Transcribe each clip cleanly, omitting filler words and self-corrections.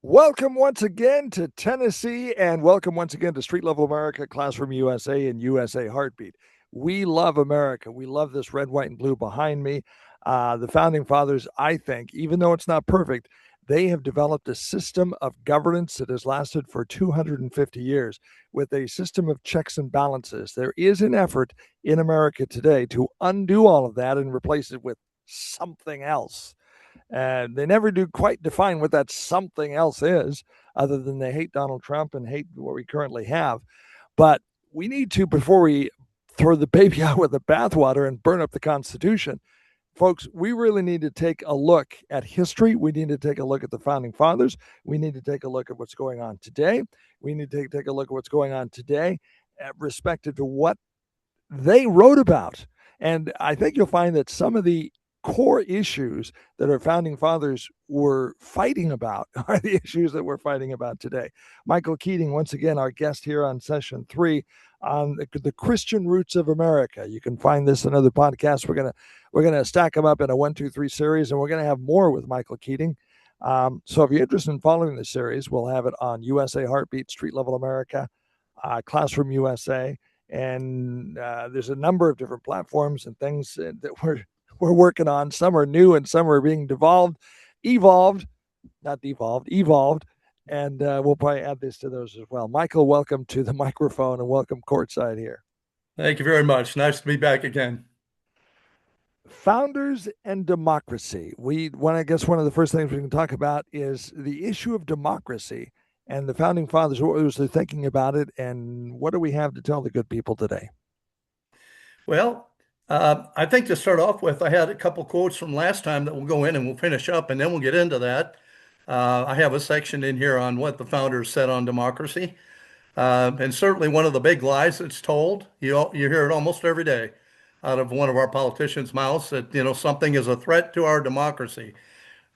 Welcome once again to Tennessee, and welcome once again to Street Level America, Classroom USA, and USA Heartbeat. We love America. We love this red, white, and blue behind me. The founding fathers, I think, even though it's not perfect, they have developed a system of governance that has lasted for 250 years with a system of checks and balances. There is an effort in America today to undo all of that and replace it with something else. And they never do quite define what that something else is, other than they hate Donald Trump and hate what we currently have. But we need to, before we throw the baby out with the bathwater and burn up the Constitution, folks, we really need to take a look at history. We need to take a look at the founding fathers. We need to take a look at what's going on today. We need to take a look at what's going on today, respective to what they wrote about. And I think you'll find that some of the core issues that our founding fathers were fighting about are the issues that we're fighting about today. Michael Keating, once again, our guest here on session 3 on the Christian roots of America. You can find this in other podcasts. We're gonna stack them up in a 1, 2, 3 series, and we're gonna have more with Michael Keating. So if you're interested in following the series, we'll have it on USA Heartbeat, Street Level America, Classroom USA, and there's a number of different platforms and things that we're working on. Some are new and some are being evolved, not devolved, evolved. And we'll probably add this to those as well. Michael, welcome to the microphone and welcome courtside here. Thank you very much. Nice to be back again. Founders and democracy. I guess one of the first things we can talk about is the issue of democracy and the founding fathers. What was they thinking about it, and what do we have to tell the good people today? Well, I think to start off with, I had a couple quotes from last time that we'll go in and we'll finish up, and then we'll get into that. I have a section in here on what the founders said on democracy. And certainly one of the big lies that's told, you hear it almost every day out of one of our politicians' mouths that, something is a threat to our democracy.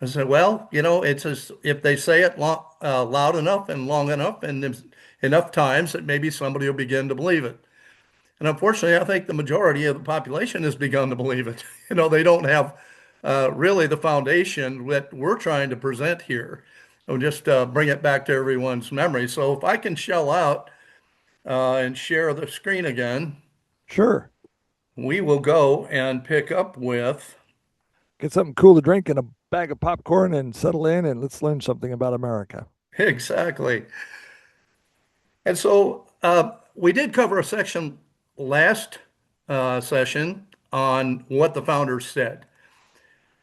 I said, well, it's just, if they say it loud enough and long enough and enough times that maybe somebody will begin to believe it. And unfortunately, I think the majority of the population has begun to believe it. They don't have really the foundation that we're trying to present here. I'll just bring it back to everyone's memory. So if I can shell out and share the screen again, Sure. we will go and pick up with Get something cool to drink and a bag of popcorn and settle in and let's learn something about America. exactly. And so we did cover a section last session on what the founders said.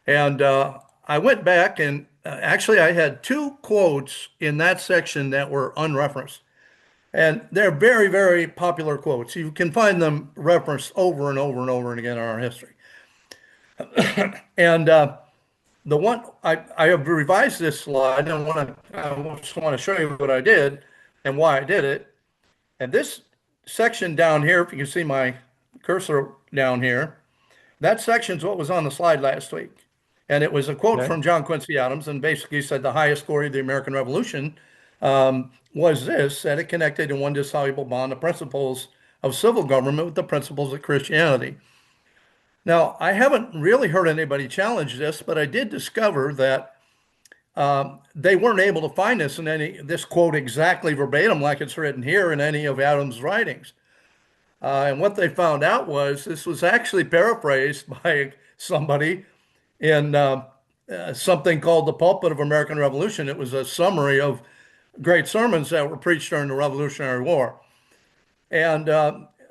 And I went back and actually I had two quotes in that section that were unreferenced. And they're very, very popular quotes. You can find them referenced over and over and over and again in our history. And the one I have revised this slide and I just want to show you what I did and why I did it. And this section down here, if you can see my cursor down here, that section's what was on the slide last week. And it was a quote Okay. from John Quincy Adams and basically said the highest glory of the American Revolution was this, that it connected in one dissoluble bond the principles of civil government with the principles of Christianity. Now, I haven't really heard anybody challenge this, but I did discover that they weren't able to find this quote exactly verbatim like it's written here in any of Adams' writings. And what they found out was this was actually paraphrased by somebody in something called the Pulpit of American Revolution. It was a summary of great sermons that were preached during the Revolutionary War. And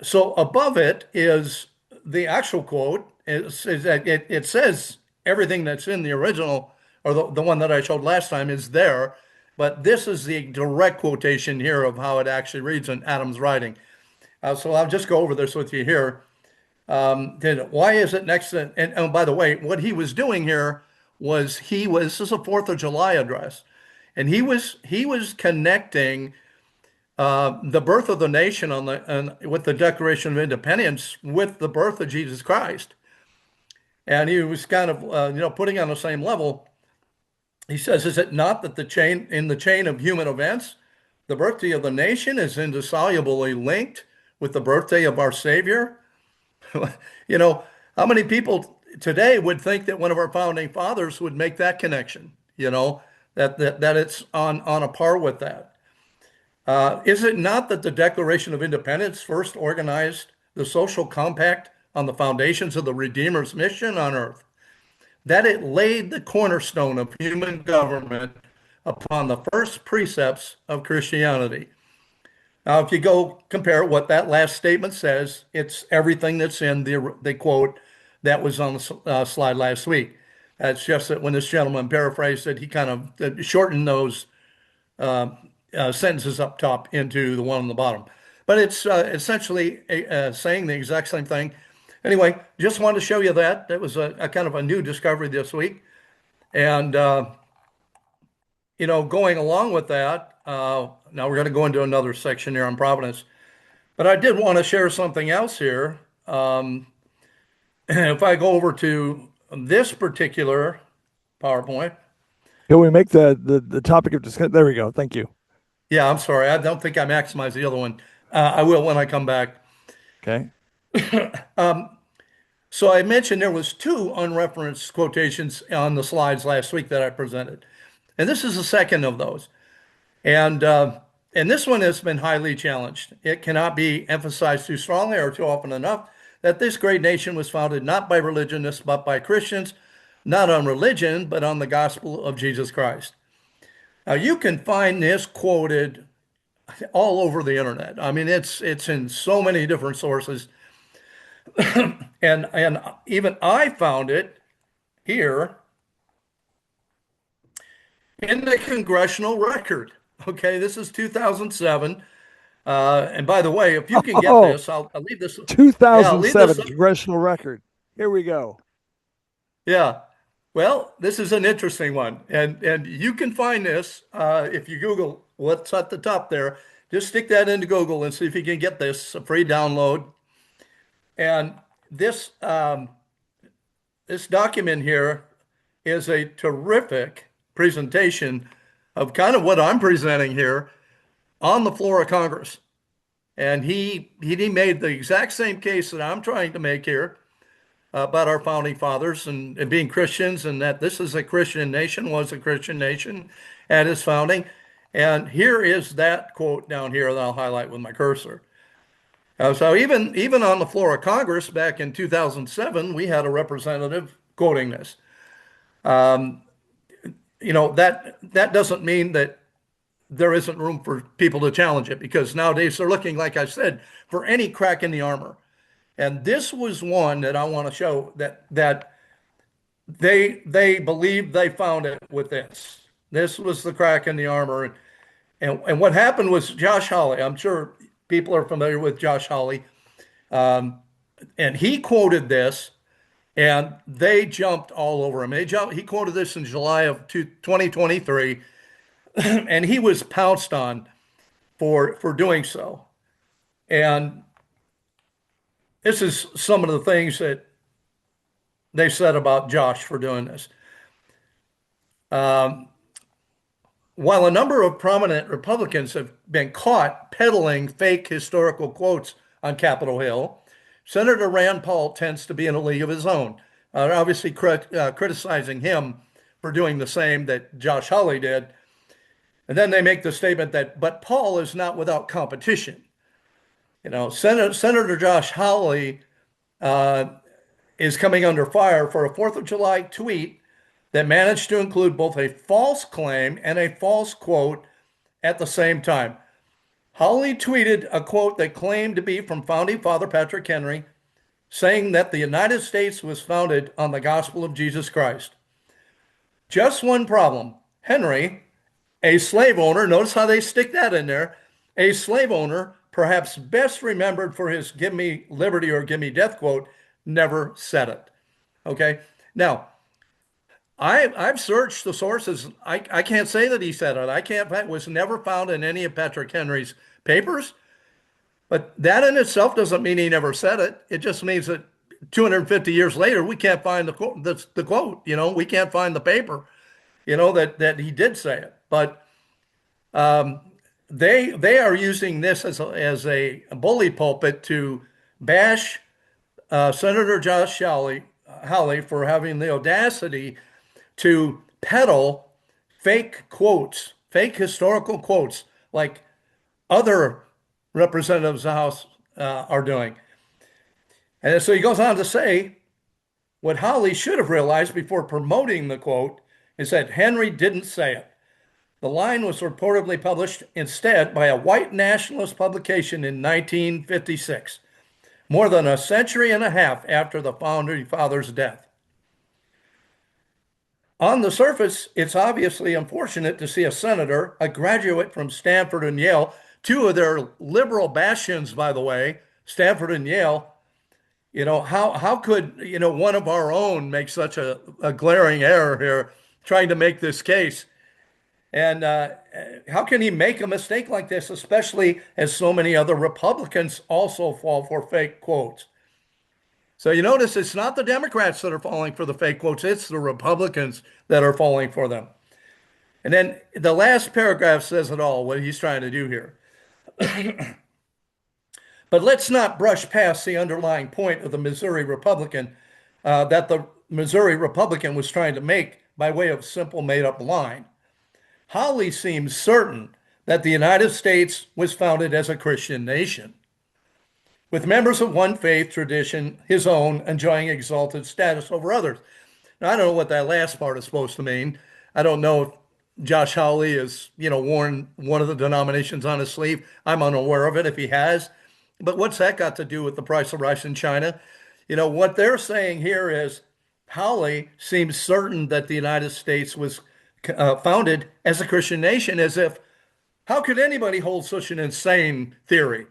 so above it is the actual quote. It says everything that's in the original, or the one that I showed last time, is there. But this is the direct quotation here of how it actually reads in Adams' writing. So I'll just go over this with you here. Why is it next to, and by the way, what he was doing here was this is a 4th of July address, and he was connecting the birth of the nation with the Declaration of Independence with the birth of Jesus Christ. And he was kind of, putting on the same level. He says, is it not that in the chain of human events, the birthday of the nation is indissolubly linked with the birthday of our Savior? You know, how many people today would think that one of our founding fathers would make that connection? that it's on a par with that. Is it not that the Declaration of Independence first organized the social compact on the foundations of the Redeemer's mission on earth? That it laid the cornerstone of human government upon the first precepts of Christianity. Now, if you go compare what that last statement says, it's everything that's in the quote that was on the slide last week. It's just that when this gentleman paraphrased it, he kind of shortened those sentences up top into the one on the bottom. But it's essentially saying the exact same thing. Anyway, just wanted to show you that. That was a kind of a new discovery this week. And, going along with that, now we're going to go into another section here on Providence. But I did want to share something else here. If I go over to this particular PowerPoint, Can we make the topic of discussion? There we go. Thank you. yeah, I'm sorry. I don't think I maximized the other one. I will when I come back. Okay. So I mentioned there was two unreferenced quotations on the slides last week that I presented. And this is the second of those. And this one has been highly challenged. It cannot be emphasized too strongly or too often enough that this great nation was founded not by religionists, but by Christians, not on religion, but on the gospel of Jesus Christ. Now you can find this quoted all over the internet. I mean, it's in so many different sources. And even I found it here in the congressional record. Okay, this is 2007. And by the way, if you can get Oh, this, I'll leave this. Yeah, I'll leave this. 2007 congressional record. Here we go. Yeah. Well, this is an interesting one, and you can find this if you Google what's at the top there. Just stick that into Google and see if you can get this a free download. And this document here is a terrific presentation of kind of what I'm presenting here on the floor of Congress. And he made the exact same case that I'm trying to make here about our founding fathers and being Christians and that this is a Christian nation, was a Christian nation at its founding. And here is that quote down here that I'll highlight with my cursor. So even on the floor of Congress back in 2007, we had a representative quoting this. That doesn't mean that there isn't room for people to challenge it because nowadays they're looking, like I said, for any crack in the armor. And this was one that I want to show that they believed they found it with this. This was the crack in the armor. And what happened was Josh Hawley, I'm sure people are familiar with Josh Hawley, and he quoted this and they jumped all over him. He quoted this in July of 2023 and he was pounced on for doing so. And this is some of the things that they said about Josh for doing this. Um, while a number of prominent Republicans have been caught peddling fake historical quotes on Capitol Hill, Senator Rand Paul tends to be in a league of his own, obviously criticizing him for doing the same that Josh Hawley did. And then they make the statement but Paul is not without competition. Senator Josh Hawley is coming under fire for a 4th of July tweet that managed to include both a false claim and a false quote at the same time. Hawley tweeted a quote that claimed to be from founding father Patrick Henry, saying that the United States was founded on the gospel of Jesus Christ. Just one problem. Henry, a slave owner, notice how they stick that in there, a slave owner, perhaps best remembered for his give me liberty or give me death quote, never said it. Okay. Now, I've searched the sources. I can't say that he said it. I can't, it was never found in any of Patrick Henry's papers. But that in itself doesn't mean he never said it. It just means that 250 years later, we can't find the quote. The quote, we can't find the paper, that he did say it. But they are using this as a bully pulpit to bash Senator Josh Hawley for having the audacity to peddle fake quotes, fake historical quotes, like other representatives of the House are doing. And so he goes on to say what Holly should have realized before promoting the quote is that Henry didn't say it. The line was reportedly published instead by a white nationalist publication in 1956, more than a century and a half after the founding father's death. On the surface, it's obviously unfortunate to see a senator, a graduate from Stanford and Yale, two of their liberal bastions, by the way, Stanford and Yale. How could, one of our own make such a glaring error here trying to make this case? And how can he make a mistake like this, especially as so many other Republicans also fall for fake quotes? So you notice it's not the Democrats that are falling for the fake quotes, it's the Republicans that are falling for them. And then the last paragraph says it all, what he's trying to do here. But let's not brush past the underlying point of the Missouri Republican that the Missouri Republican was trying to make by way of simple made up line. Holly seems certain that the United States was founded as a Christian nation, with members of one faith tradition, his own, enjoying exalted status over others. Now, I don't know what that last part is supposed to mean. I don't know if Josh Hawley has, worn one of the denominations on his sleeve. I'm unaware of it if he has. But what's that got to do with the price of rice in China? What they're saying here is Hawley seems certain that the United States was founded as a Christian nation, as if, how could anybody hold such an insane theory?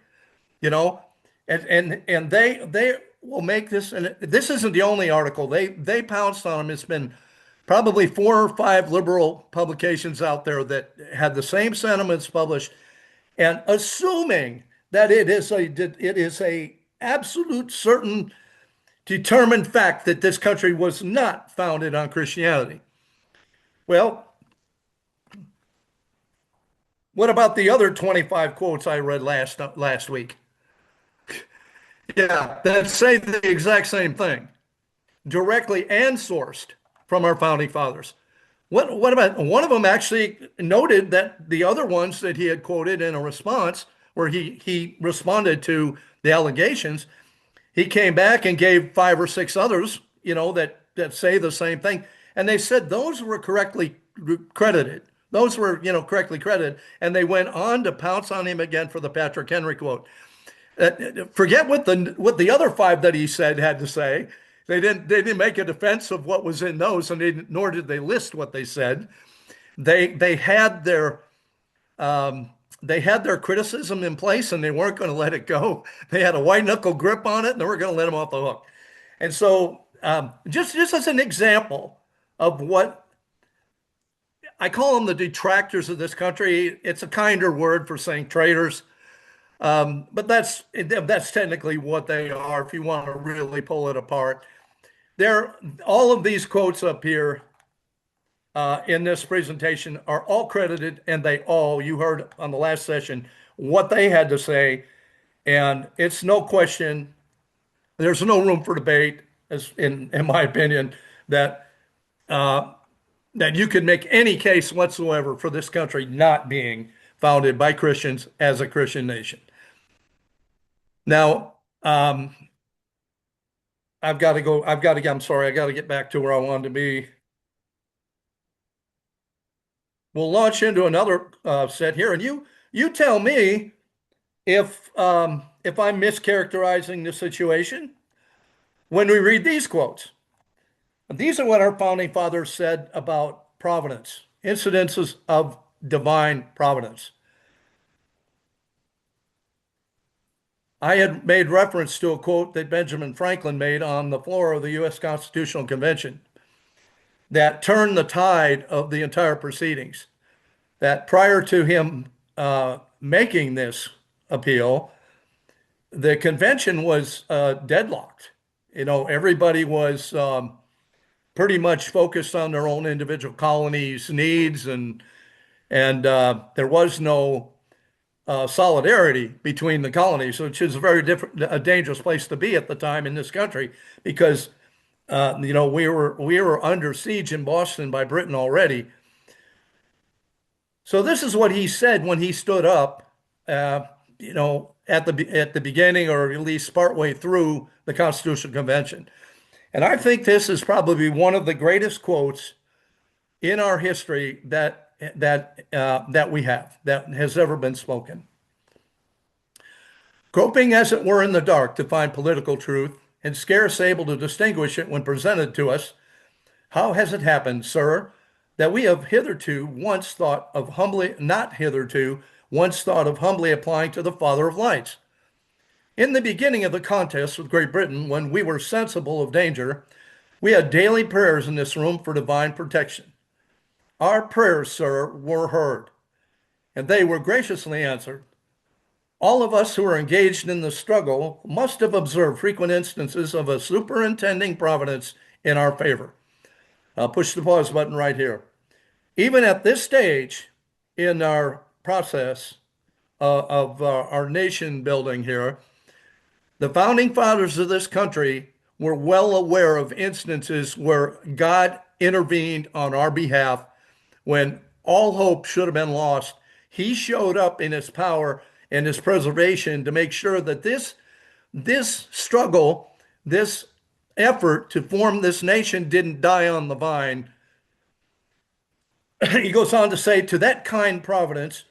You know, and they will make this, and this isn't the only article. They pounced on them. It's been probably four or five liberal publications out there that had the same sentiments published, and assuming that it is a absolute certain determined fact that this country was not founded on Christianity. Well, what about the other 25 quotes I read last week? Yeah, that say the exact same thing, directly and sourced from our founding fathers. What about one of them actually noted that the other ones that he had quoted in a response, where he responded to the allegations, he came back and gave five or six others, that say the same thing, and they said those were correctly credited. Those were, correctly credited, and they went on to pounce on him again for the Patrick Henry quote. Forget what the other five that he said had to say. They didn't make a defense of what was in those, and nor did they list what they said. They had their criticism in place, and they weren't going to let it go. They had a white knuckle grip on it, and they were going to let them off the hook. And so, just as an example of what I call them, the detractors of this country. It's a kinder word for saying traitors. But that's technically what they are if you want to really pull it apart. All of these quotes up here in this presentation are all credited, and you heard on the last session what they had to say, and it's no question, there's no room for debate, as in my opinion, that that you could make any case whatsoever for this country not being founded by Christians as a Christian nation. Now, I've got to go. I'm sorry. I got to get back to where I wanted to be. We'll launch into another set here, and you tell me if I'm mischaracterizing the situation when we read these quotes. These are what our founding fathers said about providence, incidences of divine providence. I had made reference to a quote that Benjamin Franklin made on the floor of the U.S. Constitutional Convention that turned the tide of the entire proceedings. That prior to him making this appeal, the convention was deadlocked. Everybody was pretty much focused on their own individual colonies' needs, and there was no solidarity between the colonies, which is a dangerous place to be at the time in this country, because we were under siege in Boston by Britain already, So this is what he said when he stood up, uh, at the beginning, or at least partway through the Constitutional Convention. And I think this is probably one of the greatest quotes in our history that we have, that has ever been spoken. Groping as it were in the dark to find political truth, and scarce able to distinguish it when presented to us, how has it happened, sir, that we have hitherto once thought of humbly, not hitherto, once thought of humbly applying to the Father of lights? In the beginning of the contest with Great Britain, when we were sensible of danger, we had daily prayers in this room for divine protection. Our prayers, sir, were heard, and they were graciously answered. All of us who are engaged in the struggle must have observed frequent instances of a superintending providence in our favor. I'll push the pause button right here. Even at this stage in our process of our nation building here, the founding fathers of this country were well aware of instances where God intervened on our behalf when all hope should have been lost. He showed up in his power and his preservation to make sure that this struggle, this effort to form this nation didn't die on the vine. He goes on to say, to that kind providence,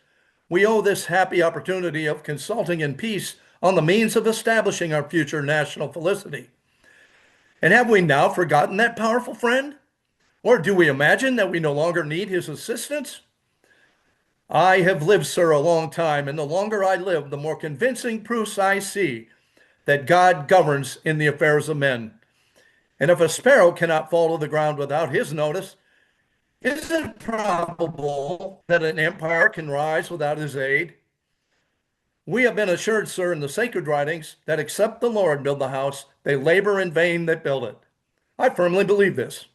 we owe this happy opportunity of consulting in peace on the means of establishing our future national felicity. And have we now forgotten that powerful friend? Or do we imagine that we no longer need his assistance? I have lived, sir, a long time, and the longer I live, the more convincing proofs I see that God governs in the affairs of men. And if a sparrow cannot fall to the ground without his notice, is it probable that an empire can rise without his aid? We have been assured, sir, in the sacred writings, that except the Lord build the house, they labor in vain that build it. I firmly believe this.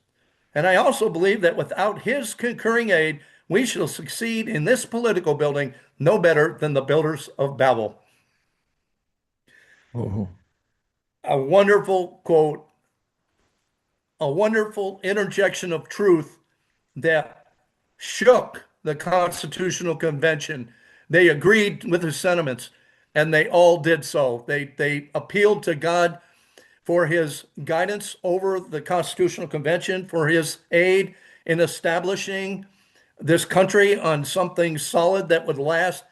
And I also believe that without his concurring aid, we shall succeed in this political building no better than the builders of Babel. Oh, A wonderful quote, a wonderful interjection of truth that shook the Constitutional Convention. They agreed with his sentiments, and they all did so. They appealed to God for his guidance over the Constitutional Convention, for his aid in establishing this country on something solid that would last.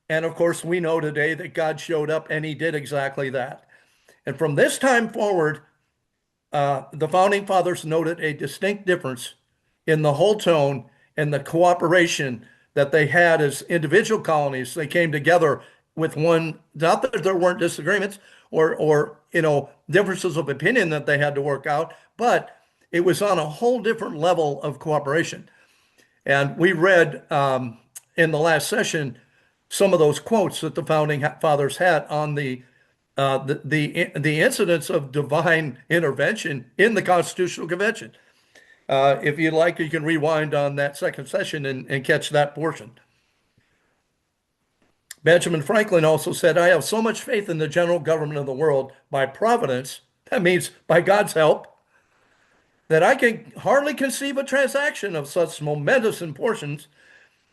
And of course, we know today that God showed up and he did exactly that. And from this time forward, the founding fathers noted a distinct difference in the whole tone and the cooperation that they had as individual colonies. They came together with one, not that there weren't disagreements or differences of opinion that they had to work out, but it was on a whole different level of cooperation. And we read in the last session some of those quotes that the founding fathers had on the incidents of divine intervention in the Constitutional Convention. If you'd like, you can rewind on that second session and catch that portion. Benjamin Franklin also said, I have so much faith in the general government of the world by providence, that means by God's help, that I can hardly conceive a transaction of such momentous importance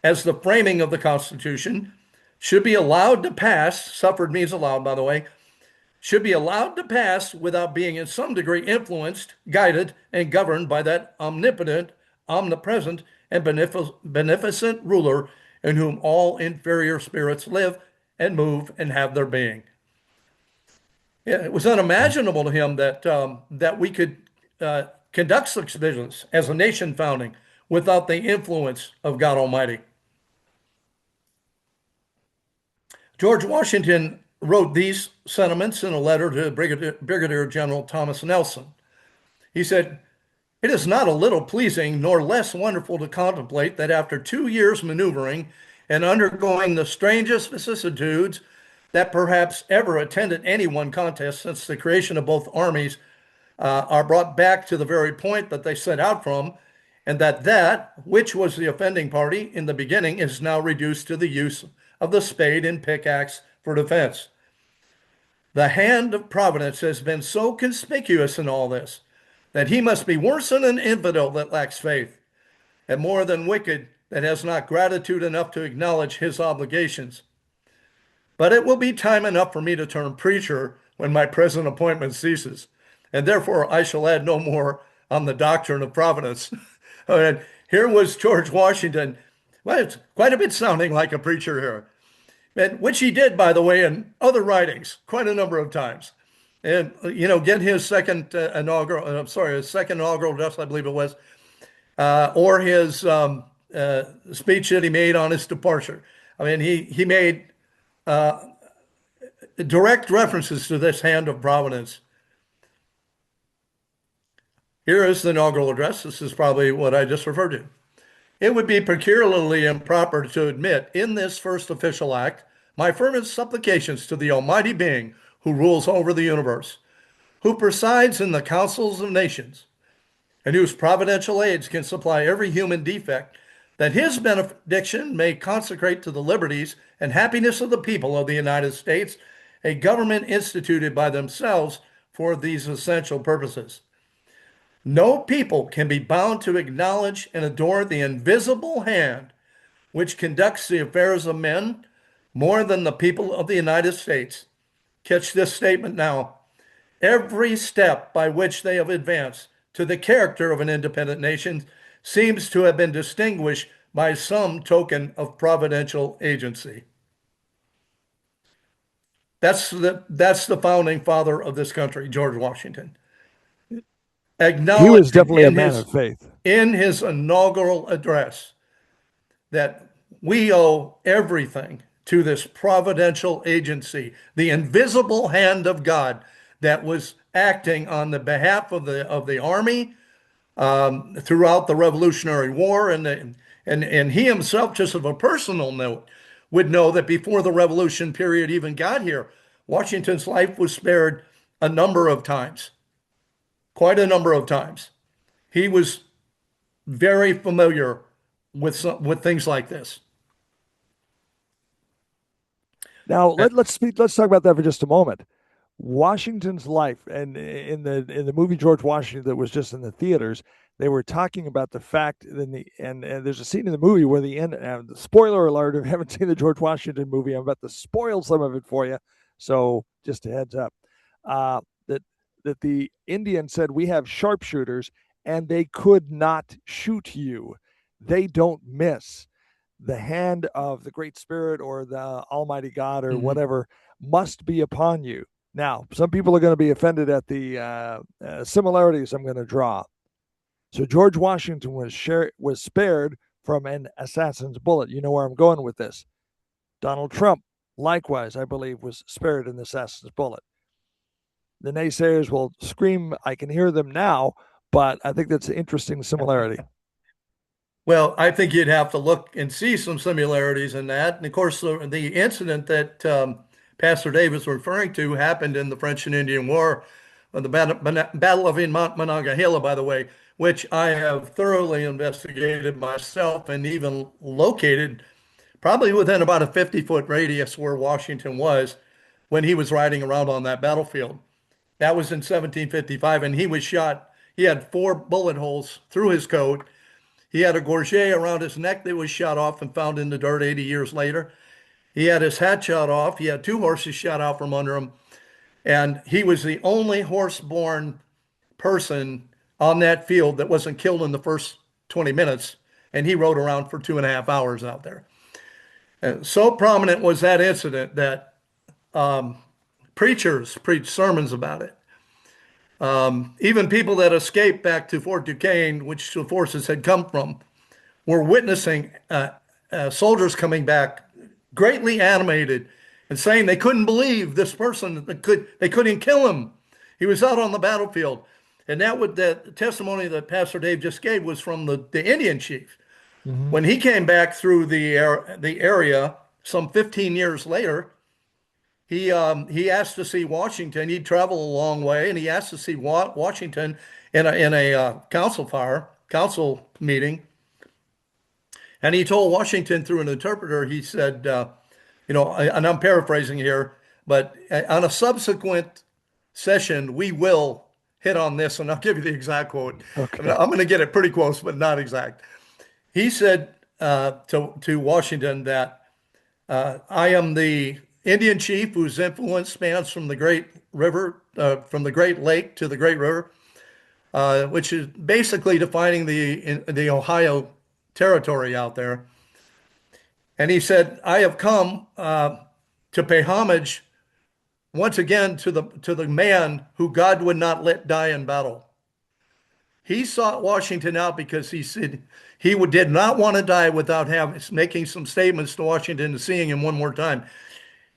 as the framing of the Constitution should be allowed to pass. Suffered means allowed, by the way, should be allowed to pass without being in some degree influenced, guided, and governed by that omnipotent, omnipresent, and beneficent ruler in whom all inferior spirits live and move and have their being. Yeah, it was unimaginable to him that we could conduct such business as a nation founding without the influence of God Almighty. George Washington wrote these sentiments in a letter to Brigadier General Thomas Nelson. He said, it is not a little pleasing nor less wonderful to contemplate that after 2 years maneuvering and undergoing the strangest vicissitudes that perhaps ever attended any one contest since the creation of both armies, are brought back to the very point that they set out from, and that which was the offending party in the beginning is now reduced to the use of the spade and pickaxe for defense. The hand of providence has been so conspicuous in all this that he must be worse than an infidel that lacks faith, and more than wicked that has not gratitude enough to acknowledge his obligations. But it will be time enough for me to turn preacher when my present appointment ceases, and therefore I shall add no more on the doctrine of providence. And here was George Washington. Well, it's quite a bit sounding like a preacher here, and which he did, by the way, in other writings quite a number of times. And get his second inaugural, I'm sorry, his second inaugural address, I believe it was, or his speech that he made on his departure. I mean, he made direct references to this hand of providence. Here is the inaugural address. This is probably what I just referred to. It would be peculiarly improper to admit in this first official act my fervent supplications to the Almighty Being who rules over the universe, who presides in the councils of nations, and whose providential aids can supply every human defect, that his benediction may consecrate to the liberties and happiness of the people of the United States a government instituted by themselves for these essential purposes. No people can be bound to acknowledge and adore the invisible hand which conducts the affairs of men more than the people of the United States. Catch this statement now. Every step by which they have advanced to the character of an independent nation seems to have been distinguished by some token of providential agency. That's the founding father of this country, George Washington, He was acknowledging definitely a man of faith. in his inaugural address that we owe everything to this providential agency, the invisible hand of God that was acting on the behalf of the army throughout the Revolutionary War, and he himself, just of a personal note, would know that before the Revolution period even got here, Washington's life was spared a number of times, quite a number of times. He was very familiar with things like this. Now let's talk about that for just a moment. Washington's life, and in the movie George Washington that was just in the theaters, they were talking about the fact and there's a scene in the movie where the end. Spoiler alert! If you haven't seen the George Washington movie, I'm about to spoil some of it for you. So just a heads up. Uh, that that the Indian said we have sharpshooters and they could not shoot you. They don't miss. The hand of the Great Spirit or the Almighty God or Mhm. whatever must be upon you. Now, some people are going to be offended at the similarities I'm going to draw. So George Washington was spared from an assassin's bullet. You know where I'm going with this. Donald Trump, likewise, I believe, was spared an assassin's bullet. The naysayers will scream. I can hear them now, but I think that's an interesting similarity. Well, I think you'd have to look and see some similarities in that. And of course, the incident that Pastor Dave was referring to happened in the French and Indian War, the Battle of Monongahela, by the way, which I have thoroughly investigated myself and even located probably within about a 50-foot radius where Washington was when he was riding around on that battlefield. That was in 1755, and he was shot. He had 4 bullet holes through his coat. He had a gorget around his neck that was shot off and found in the dirt 80 years later. He had his hat shot off. He had 2 horses shot out from under him. And he was the only horse-borne person on that field that wasn't killed in the first 20 minutes. And he rode around for 2.5 hours out there. And so prominent was that incident that preachers preached sermons about it. Even people that escaped back to Fort Duquesne, which the forces had come from, were witnessing soldiers coming back greatly animated and saying they couldn't believe this person they couldn't kill him. He was out on the battlefield. And the testimony that Pastor Dave just gave was from the Indian chief. Mm-hmm. When he came back through the area some 15 years later, he asked to see Washington. He'd travel a long way, and he asked to see Washington in a council meeting. And he told Washington through an interpreter. He said, and I'm paraphrasing here, but on a subsequent session, we will hit on this, and I'll give you the exact quote. I mean, Okay. I'm going to get it pretty close, but not exact. He said, to Washington that I am the Indian chief whose influence spans from the Great River, from the Great Lake to the Great River, which is basically defining the Ohio territory out there. And he said, "I have come to pay homage once again to the man who God would not let die in battle." He sought Washington out because he said did not want to die without making some statements to Washington and seeing him one more time.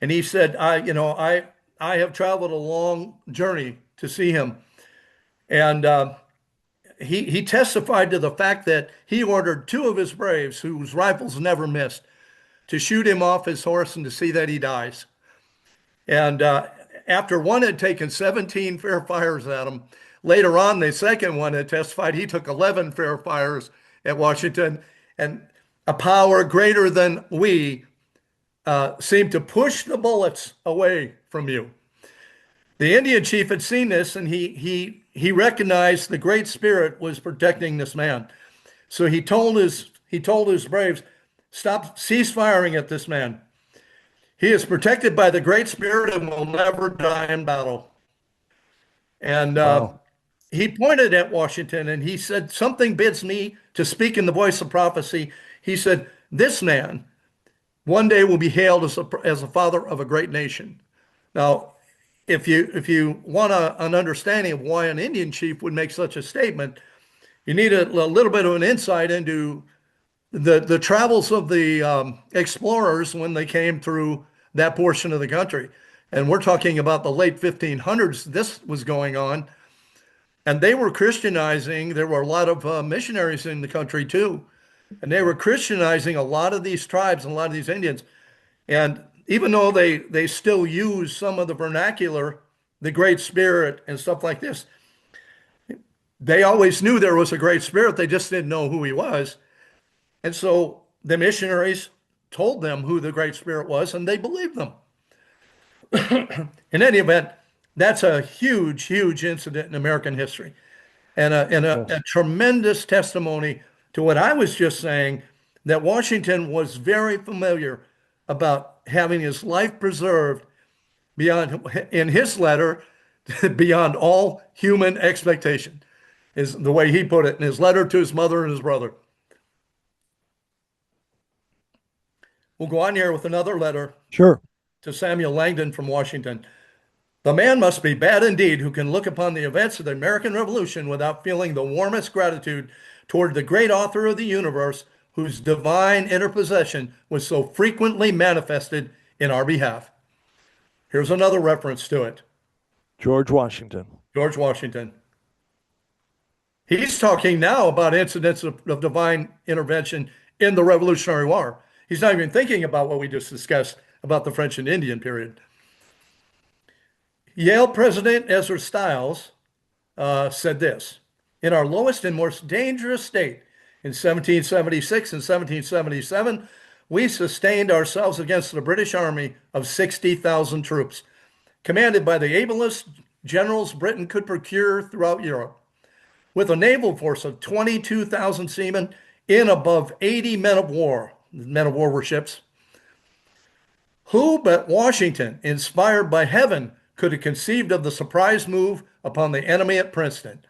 And he said, I have traveled a long journey to see him. And he testified to the fact that he ordered two of his braves, whose rifles never missed, to shoot him off his horse and to see that he dies. And after one had taken 17 fair fires at him, later on, the second one had testified he took 11 fair fires at Washington, and a power greater than we seemed to push the bullets away from you. The Indian chief had seen this, and he recognized the Great Spirit was protecting this man. So he told his braves, cease firing at this man. He is protected by the Great Spirit and will never die in battle. And Wow. he pointed at Washington and he said, something bids me to speak in the voice of prophecy. He said, this man one day will be hailed as a father of a great nation. Now, if you want an understanding of why an Indian chief would make such a statement, you need a little bit of an insight into the travels of the explorers when they came through that portion of the country. And we're talking about the late 1500s. This was going on. And they were Christianizing. There were a lot of missionaries in the country too. And they were Christianizing a lot of these tribes and a lot of these Indians. And even though they still use some of the vernacular, the Great Spirit and stuff like this, they always knew there was a Great Spirit. They just didn't know who he was. And so the missionaries told them who the Great Spirit was, and they believed them. In any event, that's a huge, huge incident in American history and a Yes. tremendous testimony to what I was just saying, that Washington was very familiar about having his life preserved beyond, in his letter, beyond all human expectation, is the way he put it in his letter to his mother and his brother. We'll go on here with another letter Sure. to Samuel Langdon from Washington. The man must be bad indeed who can look upon the events of the American Revolution without feeling the warmest gratitude toward the great author of the universe, whose divine interposition was so frequently manifested in our behalf. Here's another reference to it. George Washington. George Washington. He's talking now about incidents of divine intervention in the Revolutionary War. He's not even thinking about what we just discussed about the French and Indian period. Yale President Ezra Stiles said this: in our lowest and most dangerous state in 1776 and 1777, we sustained ourselves against the British army of 60,000 troops, commanded by the ablest generals Britain could procure throughout Europe, with a naval force of 22,000 seamen in above 80 men of war. Men of war were ships. Who but Washington, inspired by heaven, could have conceived of the surprise move upon the enemy at Princeton,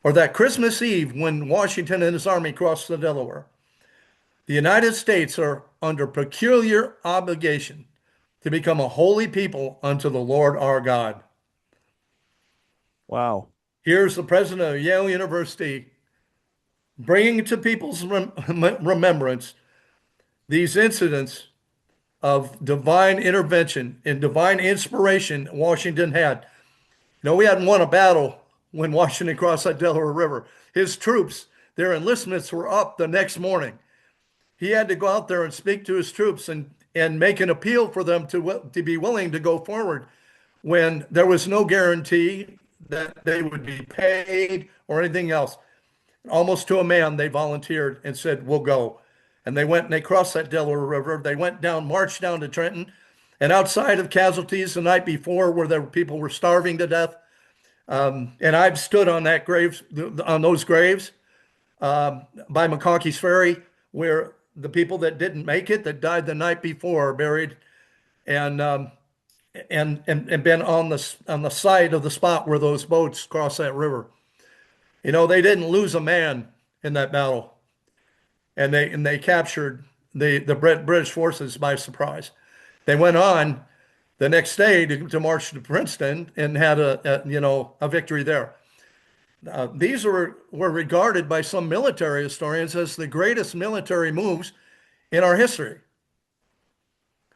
or that Christmas Eve when Washington and his army crossed the Delaware? The United States are under peculiar obligation to become a holy people unto the Lord our God. Wow. Here's the president of Yale University bringing to people's remembrance these incidents of divine intervention and divine inspiration Washington had. You know, we hadn't won a battle when Washington crossed that Delaware River. His troops, their enlistments were up the next morning. He had to go out there and speak to his troops and make an appeal for them to be willing to go forward when there was no guarantee that they would be paid or anything else. Almost to a man, they volunteered and said, we'll go. And they went and they crossed that Delaware River. They went down, marched down to Trenton. And outside of casualties the night before, where there people were starving to death, and I've stood on those graves by McConkey's Ferry, where the people that didn't make it, that died the night before, are buried and and been on the site of the spot where those boats crossed that river. You know, they didn't lose a man in that battle, and they captured the British forces by surprise. They went on the next day to march to Princeton and had a victory there. These were regarded by some military historians as the greatest military moves in our history.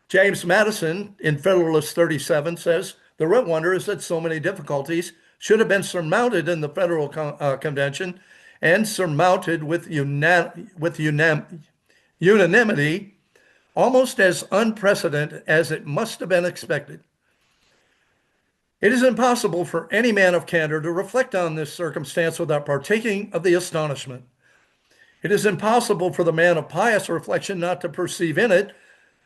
James Madison in Federalist 37 says, the real wonder is that so many difficulties should have been surmounted in the Federal Convention and surmounted with unanimity, almost as unprecedented as it must have been expected. It is impossible for any man of candor to reflect on this circumstance without partaking of the astonishment. It is impossible for the man of pious reflection not to perceive in it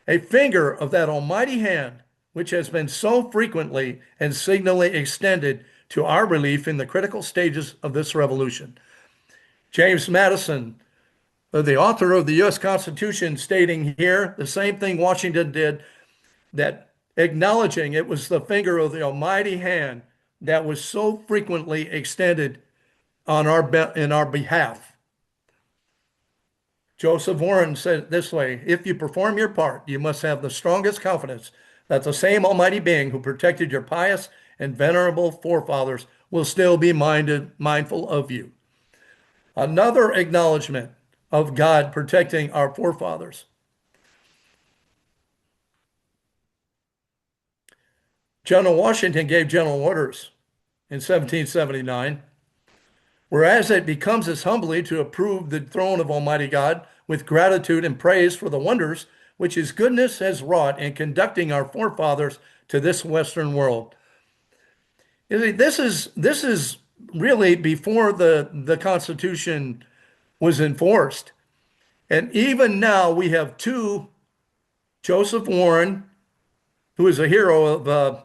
a finger of that almighty hand which has been so frequently and signally extended to our relief in the critical stages of this revolution. James Madison, the author of the U.S. Constitution, stating here the same thing Washington did, that acknowledging it was the finger of the almighty hand that was so frequently extended in our behalf. Joseph Warren said it this way, if you perform your part, you must have the strongest confidence that the same almighty being who protected your pious and venerable forefathers will still be mindful of you. Another acknowledgement of God protecting our forefathers. General Washington gave general orders in 1779, whereas it becomes us humbly to approve the throne of Almighty God with gratitude and praise for the wonders which His goodness has wrought in conducting our forefathers to this Western world. This is really before the Constitution was enforced. And even now we have two, Joseph Warren, who is a hero of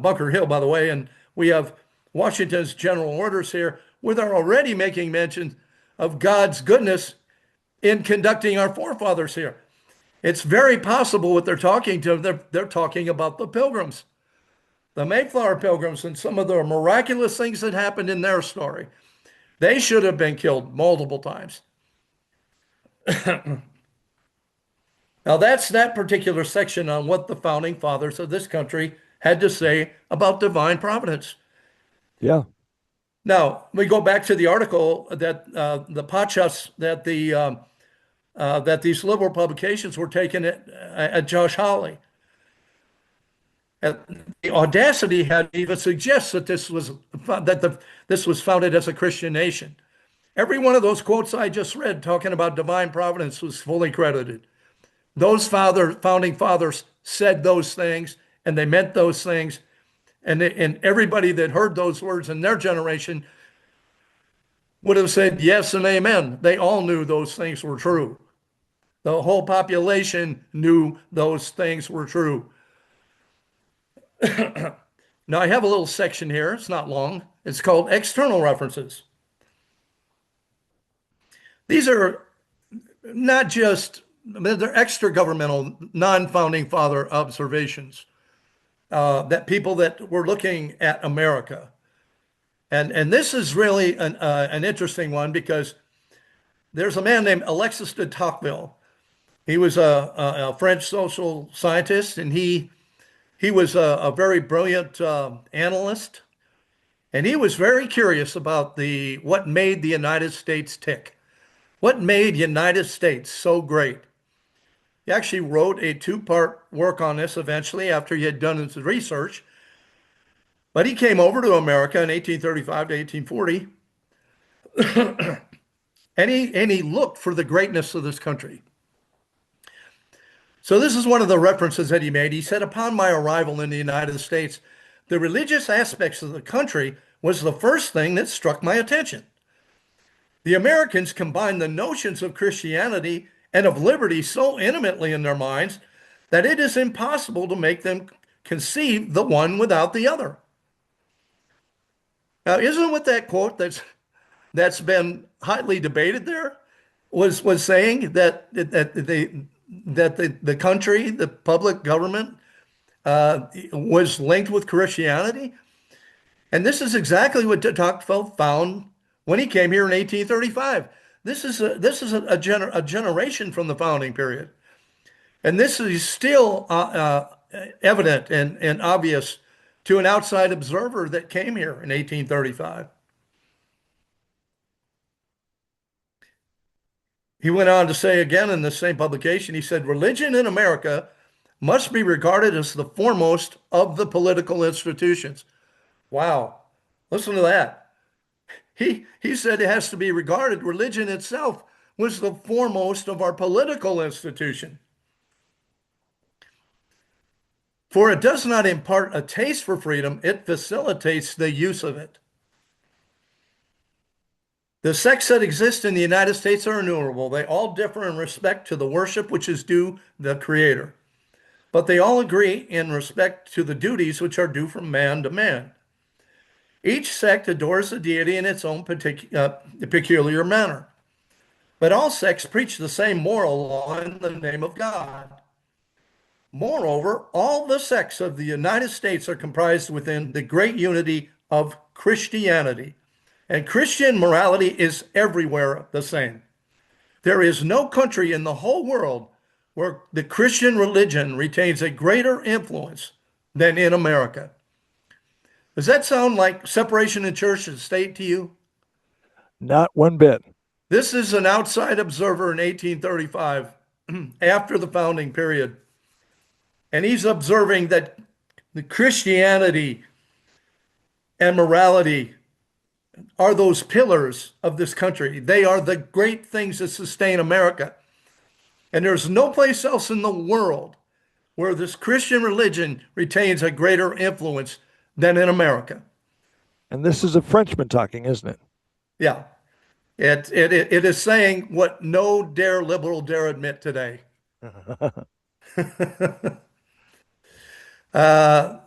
Bunker Hill, by the way, and we have Washington's general orders here, where they're already making mention of God's goodness in conducting our forefathers here. It's very possible what they're talking to, they're talking about the pilgrims, the Mayflower pilgrims, and some of the miraculous things that happened in their story. They should have been killed multiple times. Now, that's that particular section on what the founding fathers of this country had to say about divine providence. Yeah. Now, we go back to the article that the podcasts that these liberal publications were taken at Josh Hawley. And the audacity had even suggests that this was founded as a Christian nation. Every one of those quotes I just read talking about divine providence was fully credited. Those founding fathers said those things, and they meant those things, and everybody that heard those words in their generation would have said yes and amen. They all knew those things were true. The whole population knew those things were true. Now, I have a little section here. It's not long. It's called External References. These are not just, they're extra-governmental, non-founding father observations that people that were looking at America. And this is really an interesting one because there's a man named Alexis de Tocqueville. He was a French social scientist, and he was a very brilliant analyst, and he was very curious about what made the United States tick. What made United States so great? He actually wrote a two-part work on this eventually after he had done his research. But he came over to America in 1835 to 1840, and he looked for the greatness of this country. So this is one of the references that he made. He said, upon my arrival in the United States, the religious aspects of the country was the first thing that struck my attention. The Americans combined the notions of Christianity and of liberty so intimately in their minds that it is impossible to make them conceive the one without the other. Now, isn't it with that quote that's been highly debated there? was saying that the country, the public government, was linked with Christianity. And this is exactly what de Tocqueville found when he came here in 1835. This is a generation from the founding period. And this is still evident and obvious to an outside observer that came here in 1835. He went on to say again in the same publication, he said, religion in America must be regarded as the foremost of the political institutions. Wow. Listen to that. He said it has to be regarded, religion itself was the foremost of our political institution. For it does not impart a taste for freedom, it facilitates the use of it. The sects that exist in the United States are innumerable. They all differ in respect to the worship which is due the Creator, but they all agree in respect to the duties which are due from man to man. Each sect adores the deity in its own peculiar manner, but all sects preach the same moral law in the name of God. Moreover, all the sects of the United States are comprised within the great unity of Christianity, and Christian morality is everywhere the same. There is no country in the whole world where the Christian religion retains a greater influence than in America. Does that sound like separation of church and state to you? Not one bit. This is an outside observer in 1835, after the founding period. And he's observing that the Christianity and morality are those pillars of this country. They are the great things that sustain America. And there's no place else in the world where this Christian religion retains a greater influence than in America. And this is a Frenchman talking, isn't Yeah, it is saying what no dare liberal dare admit today. it? Uh,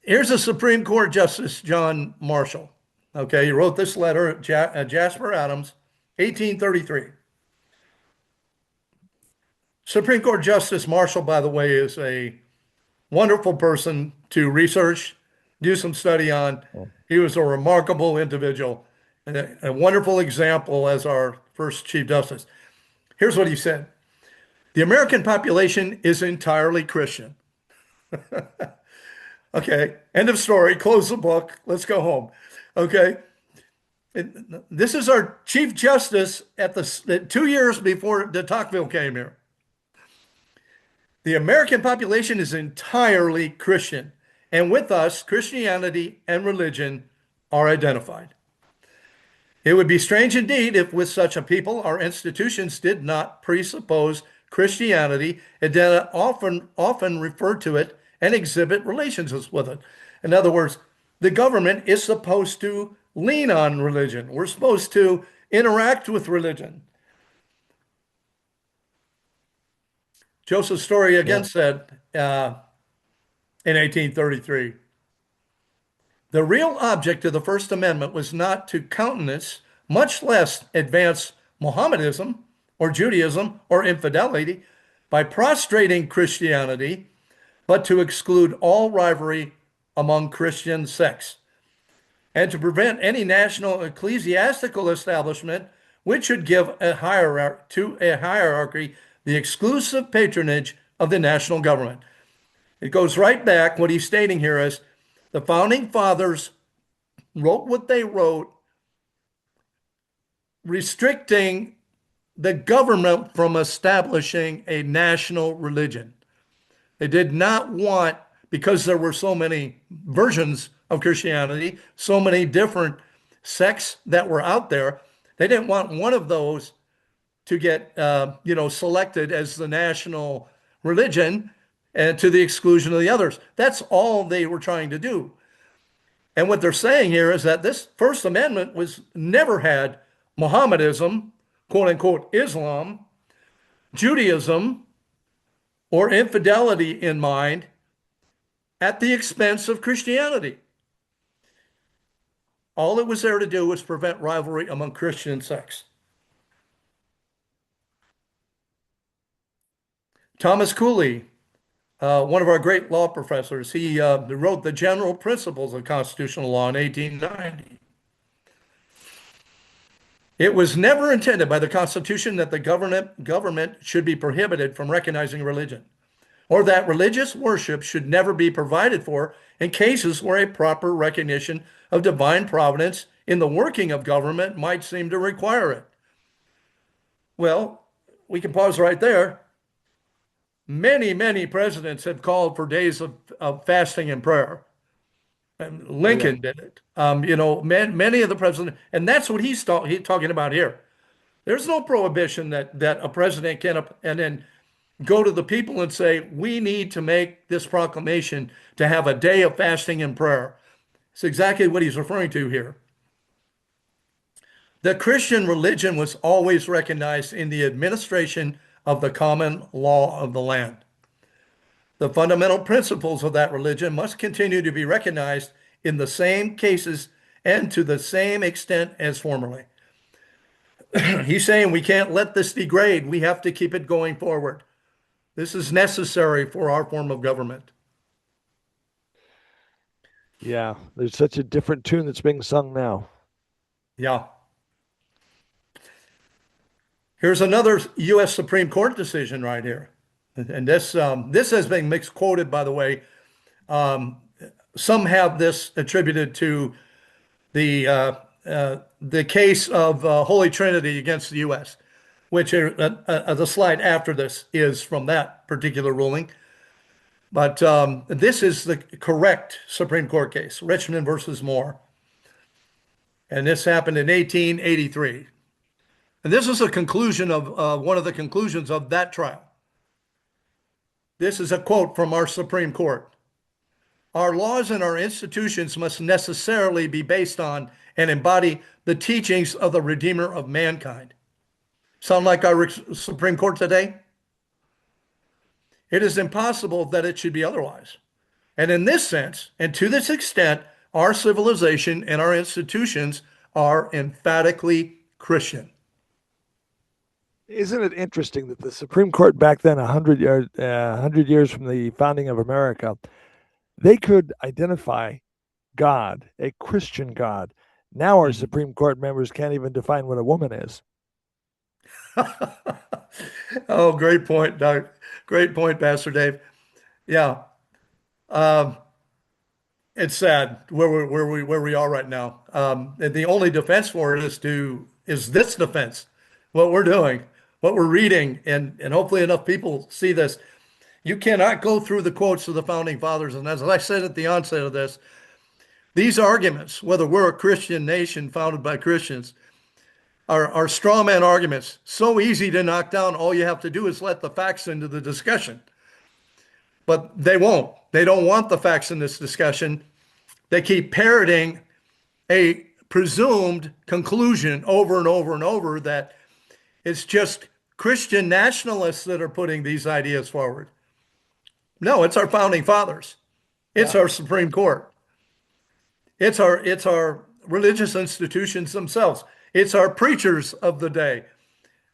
Here's a Supreme Court Justice, John Marshall. Okay, he wrote this letter at Jasper Adams, 1833. Supreme Court Justice Marshall, by the way, is a wonderful person to research, do some study on. He was a remarkable individual and a wonderful example as our first Chief Justice. Here's what he said. The American population is entirely Christian. Okay, end of story. Close the book. Let's go home. Okay, this is our Chief Justice at the 2 years before de Tocqueville came here. The American population is entirely Christian, and with us, Christianity and religion are identified. It would be strange indeed if, with such a people, our institutions did not presuppose Christianity and then often refer to it and exhibit relations with it. In other words, the government is supposed to lean on religion. We're supposed to interact with religion. Joseph Story Yeah. again said in 1833, the real object of the First Amendment was not to countenance, much less advance Mohammedanism or Judaism or infidelity by prostrating Christianity, but to exclude all rivalry among Christian sects and to prevent any national ecclesiastical establishment which should give to a hierarchy the exclusive patronage of the national government. It goes right back. What he's stating here is the founding fathers wrote what they wrote, restricting the government from establishing a national religion. They did not want, because there were so many versions of Christianity, so many different sects that were out there, they didn't want one of those to get selected as the national religion and to the exclusion of the others. That's all they were trying to do. And what they're saying here is that this First Amendment was never had Mohammedanism, quote unquote, Islam, Judaism, or infidelity in mind at the expense of Christianity. All it was there to do was prevent rivalry among Christian sects. Thomas Cooley, one of our great law professors, he wrote the General Principles of Constitutional Law in 1890. It was never intended by the Constitution that the government should be prohibited from recognizing religion, or that religious worship should never be provided for in cases where a proper recognition of divine providence in the working of government might seem to require it. Well, we can pause right there. Many, many presidents have called for days of fasting and prayer. And Oh yeah. Lincoln did it. Many of the presidents, and that's what he's talking about here. There's no prohibition that a president can and then go to the people and say, we need to make this proclamation to have a day of fasting and prayer. It's exactly what he's referring to here. The Christian religion was always recognized in the administration of the common law of the land. The fundamental principles of that religion must continue to be recognized in the same cases and to the same extent as formerly. He's saying we can't let this degrade. We have to keep it going forward. This is necessary for our form of government. Yeah, there's such a different tune that's being sung now. Yeah. Here's another U.S. Supreme Court decision right here. And this has been mixed quoted, by the way. Um, some have this attributed to the the case of Holy Trinity against the U.S., which the slide after this is from that particular ruling. But this is the correct Supreme Court case, Richmond versus Moore. And this happened in 1883. And this is a conclusion of one of the conclusions of that trial. This is a quote from our Supreme Court. Our laws and our institutions must necessarily be based on and embody the teachings of the Redeemer of mankind. Sound like our Supreme Court today? It is impossible that it should be otherwise. And in this sense, and to this extent, our civilization and our institutions are emphatically Christian. Isn't it interesting that the Supreme Court back then, 100 years from the founding of America, they could identify God, a Christian God. Now our Mhm. Supreme Court members can't even define what a woman is. Oh, great point, Doug. Great point, Pastor Dave. Yeah, um, it's sad where we are right now. And the only defense for it is this defense, what we're doing, what we're reading, and hopefully enough people see this. You cannot go through the quotes of the founding fathers, and as I said at the onset of this, these arguments, whether we're a Christian nation founded by Christians, are straw man arguments. So easy to knock down. All you have to do is let the facts into the discussion. But they won't. They don't want the facts in this discussion. They keep parroting a presumed conclusion over and over and over that it's just Christian nationalists that are putting these ideas forward. No, it's our founding fathers. It's Yeah. our Supreme Court. It's our religious institutions themselves. It's our preachers of the day.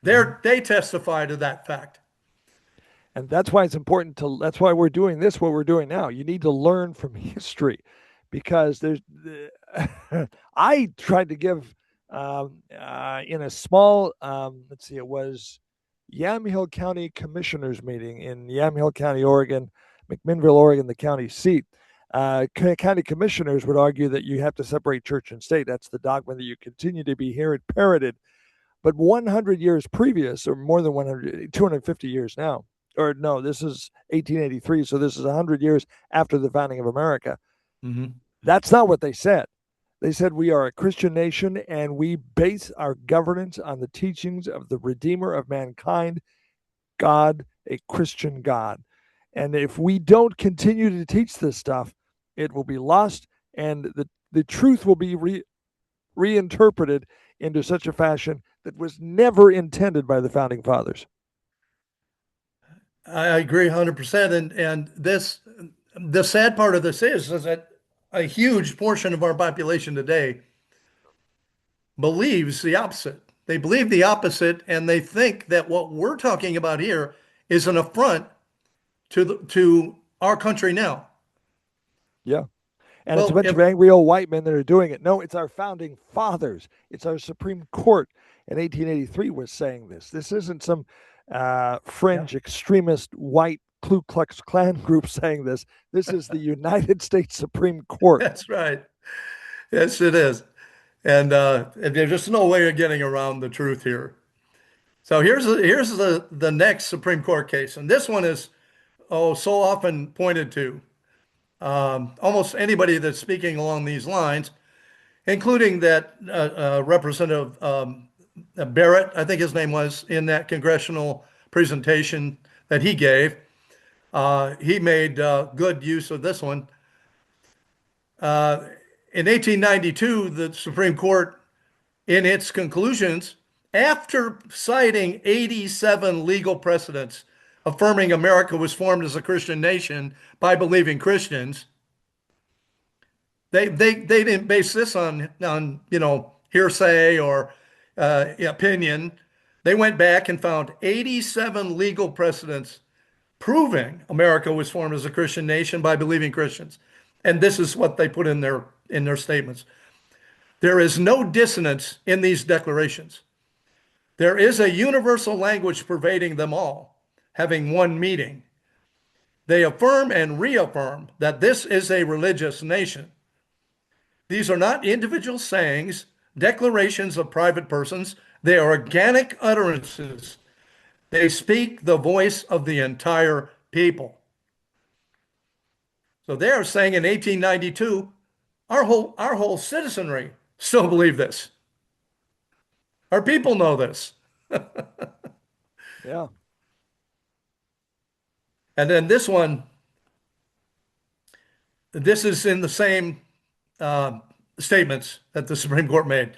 Mhm. They testify to that fact. And that's why it's important to, that's why we're doing this, what we're doing now. You need to learn from history because there's, I tried to give in a small, let's see, it was Yamhill County Commissioners meeting in Yamhill County, Oregon, McMinnville, Oregon, the county seat. County commissioners would argue that you have to separate church and state. That's the dogma that you continue to be here parroted. But 100 years previous, or more than 100, 250 years now, or no, this is 1883, so this is 100 years after the founding of America. Mhm. That's not what they said. They said we are a Christian nation and we base our governance on the teachings of the Redeemer of mankind, God, a Christian God. And if we don't continue to teach this stuff, it will be lost and the truth will be reinterpreted into such a fashion that was never intended by the founding fathers. I agree 100%. And the sad part of this is that a huge portion of our population today believes the opposite. They believe the opposite, and they think that what we're talking about here is an affront to our country now. Yeah. And it's a Well, bunch of angry old white men that are doing it. No, it's our founding fathers. It's our Supreme Court in 1883 was saying this. This isn't some yeah, fringe extremist white Ku Klux Klan group saying this. This is the United States Supreme Court. that's right. Yes, it is. And there's just no way of getting around the truth here. So here's the next Supreme Court case, and this one is so often pointed to. Almost anybody that's speaking along these lines, including that Representative Barrett, I think his name was, in that congressional presentation that he gave. He made good use of this one. In 1892, the Supreme Court, in its conclusions, after citing 87 legal precedents affirming America was formed as a Christian nation by believing Christians, they didn't base this on hearsay or opinion. They went back and found 87 legal precedents proving America was formed as a Christian nation by believing Christians. And this is what they put in their statements. There is no dissonance in these declarations. There is a universal language pervading them all, having one meaning. They affirm and reaffirm that this is a religious nation. These are not individual sayings, declarations of private persons. They are organic utterances. They speak the voice of the entire people. So they are saying in 1892, our whole citizenry still believe this. Our people know this. Yeah. And then this one, this is in the same uh, statements that the Supreme Court made.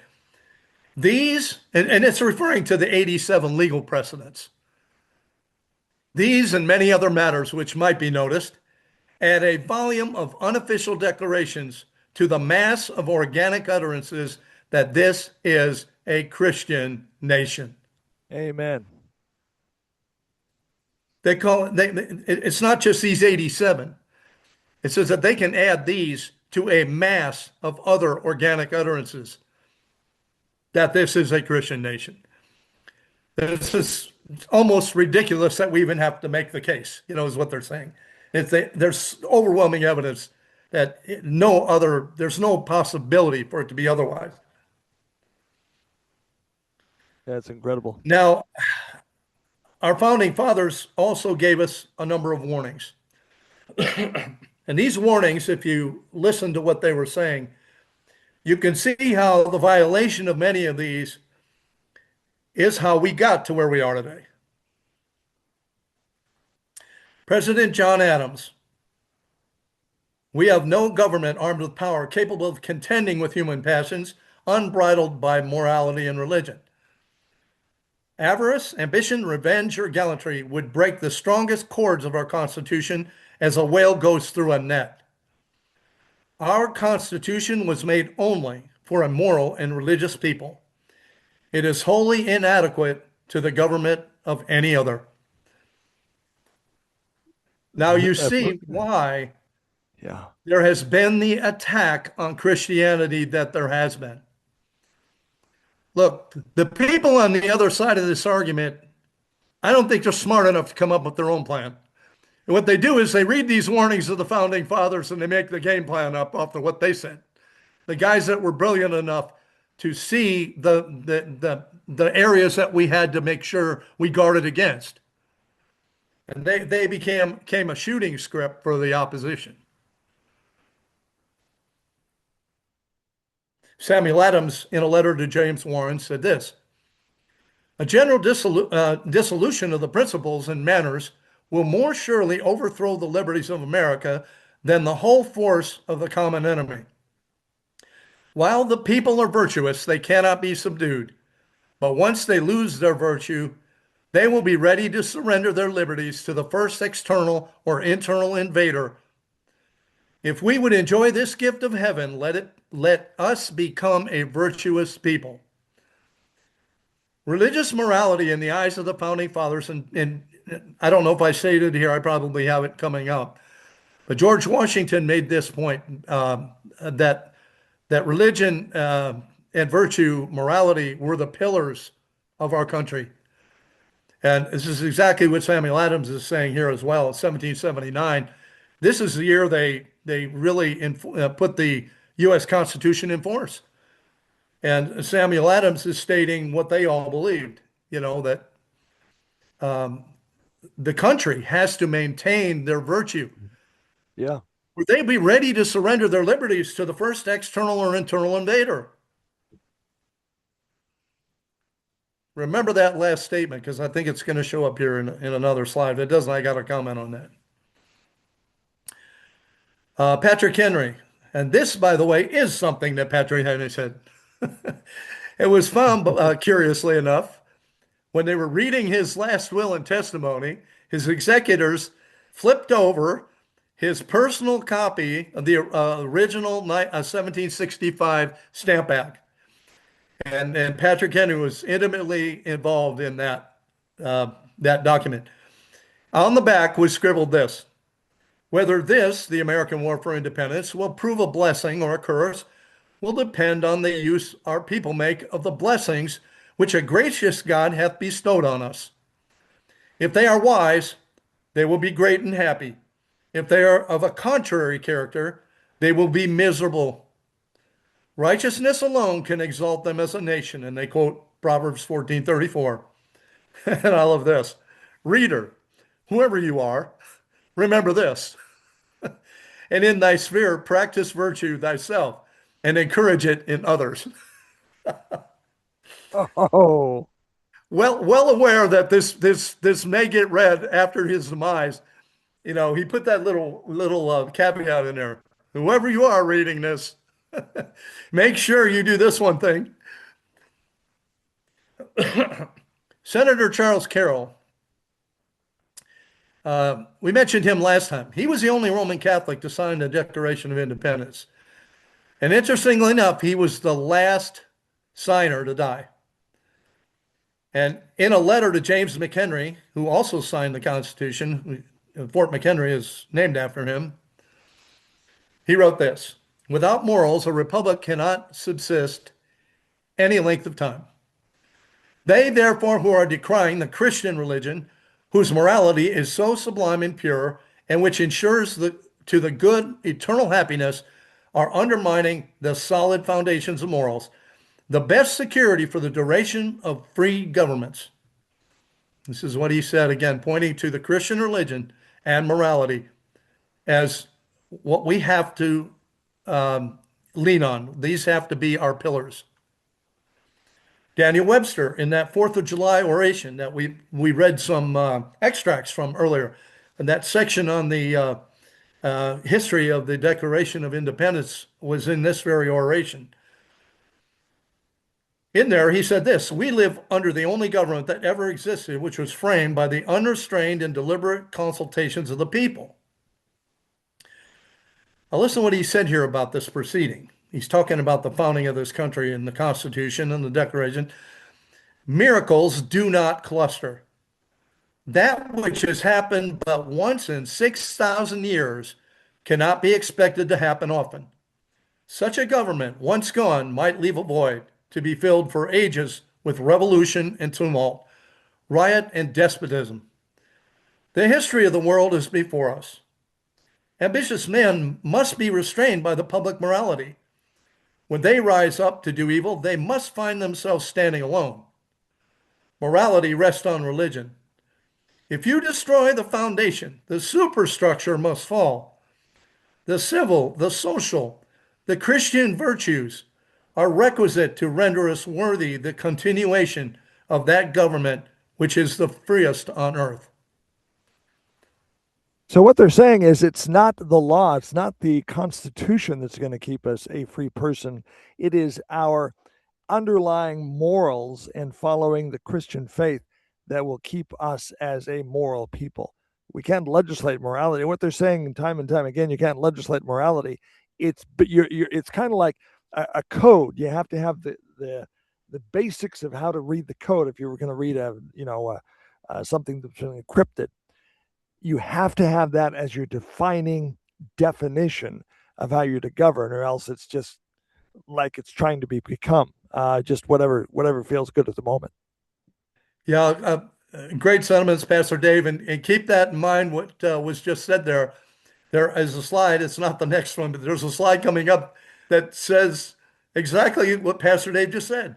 These, and it's referring to the 87 legal precedents. These and many other matters which might be noticed add a volume of unofficial declarations to the mass of organic utterances that this is a Christian nation. Amen. They call it, it's not just these 87. It says that they can add these to a mass of other organic utterances that this is a Christian nation. This is almost ridiculous that we even have to make the case, is what they're saying. There's overwhelming evidence that there's no possibility for it to be otherwise. That's incredible. Now, our founding fathers also gave us a number of warnings. And these warnings, if you listen to what they were saying, you can see how the violation of many of these is how we got to where we are today. President John Adams, we have no government armed with power capable of contending with human passions, unbridled by morality and religion. Avarice, ambition, revenge, or gallantry would break the strongest cords of our Constitution as a whale goes through a net. Our Constitution was made only for a moral and religious people. It is wholly inadequate to the government of any other. Now you see why Yeah. there has been the attack on Christianity that there has been. Look, the people on the other side of this argument, I don't think they're smart enough to come up with their own plan. And what they do is they read these warnings of the founding fathers and they make the game plan up off of what they said. The guys that were brilliant enough to see the areas that we had to make sure we guarded against. And they became a shooting script for the opposition. Samuel Adams, in a letter to James Warren, said this: a general dissolution of the principles and manners will more surely overthrow the liberties of America than the whole force of the common enemy. While the people are virtuous, they cannot be subdued. But once they lose their virtue, they will be ready to surrender their liberties to the first external or internal invader. If we would enjoy this gift of heaven, let us become a virtuous people. Religious morality in the eyes of the founding fathers and I don't know if I stated it here, I probably have it coming up. But George Washington made this point that religion and virtue, morality, were the pillars of our country. And this is exactly what Samuel Adams is saying here as well. In 1779, this is the year they really put the U.S. Constitution in force. And Samuel Adams is stating what they all believed, that the country has to maintain their virtue. Yeah. Would they be ready to surrender their liberties to the first external or internal invader? Remember that last statement because I think it's going to show up here in another slide. If it doesn't, I got a comment on that. Patrick Henry. And this, by the way, is something that Patrick Henry said. It was found, curiously enough, when they were reading his last will and testimony, his executors flipped over his personal copy of the original 1765 Stamp Act. And Patrick Henry was intimately involved in that document. On the back was scribbled this: whether this, the American War for Independence, will prove a blessing or a curse will depend on the use our people make of the blessings which a gracious God hath bestowed on us. If they are wise, they will be great and happy. If they are of a contrary character, they will be miserable. Righteousness alone can exalt them as a nation. And they quote Proverbs 14:34. And I love this. Reader, whoever you are, remember this. And in thy sphere, practice virtue thyself and encourage it in others. Oh, Well aware that this may get read after his demise. He put that little caveat in there. Whoever you are reading this, make sure you do this one thing. Senator Charles Carroll, we mentioned him last time. He was the only Roman Catholic to sign the Declaration of Independence. And interestingly enough, he was the last signer to die. And in a letter to James McHenry, who also signed the Constitution, Fort McHenry is named after him, he wrote this: without morals, a republic cannot subsist any length of time. They, therefore, who are decrying the Christian religion, whose morality is so sublime and pure, and which ensures to the good eternal happiness, are undermining the solid foundations of morals, the best security for the duration of free governments. This is what he said, again, pointing to the Christian religion and morality as what we have to lean on. These have to be our pillars. Daniel Webster, in that 4th of July oration that we read some extracts from earlier, and that section on the history of the Declaration of Independence was in this very oration. In there, he said this: we live under the only government that ever existed, which was framed by the unrestrained and deliberate consultations of the people. Now, listen to what he said here about this proceeding. He's talking about the founding of this country and the Constitution and the Declaration. Miracles do not cluster. That which has happened but once in 6,000 years cannot be expected to happen often. Such a government, once gone, might leave a void to be filled for ages with revolution and tumult, riot and despotism. The history of the world is before us. Ambitious men must be restrained by the public morality. When they rise up to do evil, they must find themselves standing alone. Morality rests on religion. If you destroy the foundation, the superstructure must fall. The civil, the social, the Christian virtues are requisite to render us worthy the continuation of that government which is the freest on earth. so what they're saying is it's not the law, it's not the Constitution that's going to keep us a free person. It is our underlying morals and following the Christian faith that will keep us as a moral people. We can't legislate morality. What they're saying time and time again, you can't legislate morality. But it's kind of like a code. You have to have the basics of how to read the code if you were going to read something that's been encrypted. You have to have that as your defining definition of how you're to govern, or else it's just like it's trying to become just whatever feels good at the moment. Yeah, great sentiments, Pastor Dave, and keep that in mind. What was just said there. There is a slide. It's not the next one, but there's a slide coming up that says exactly what Pastor Dave just said.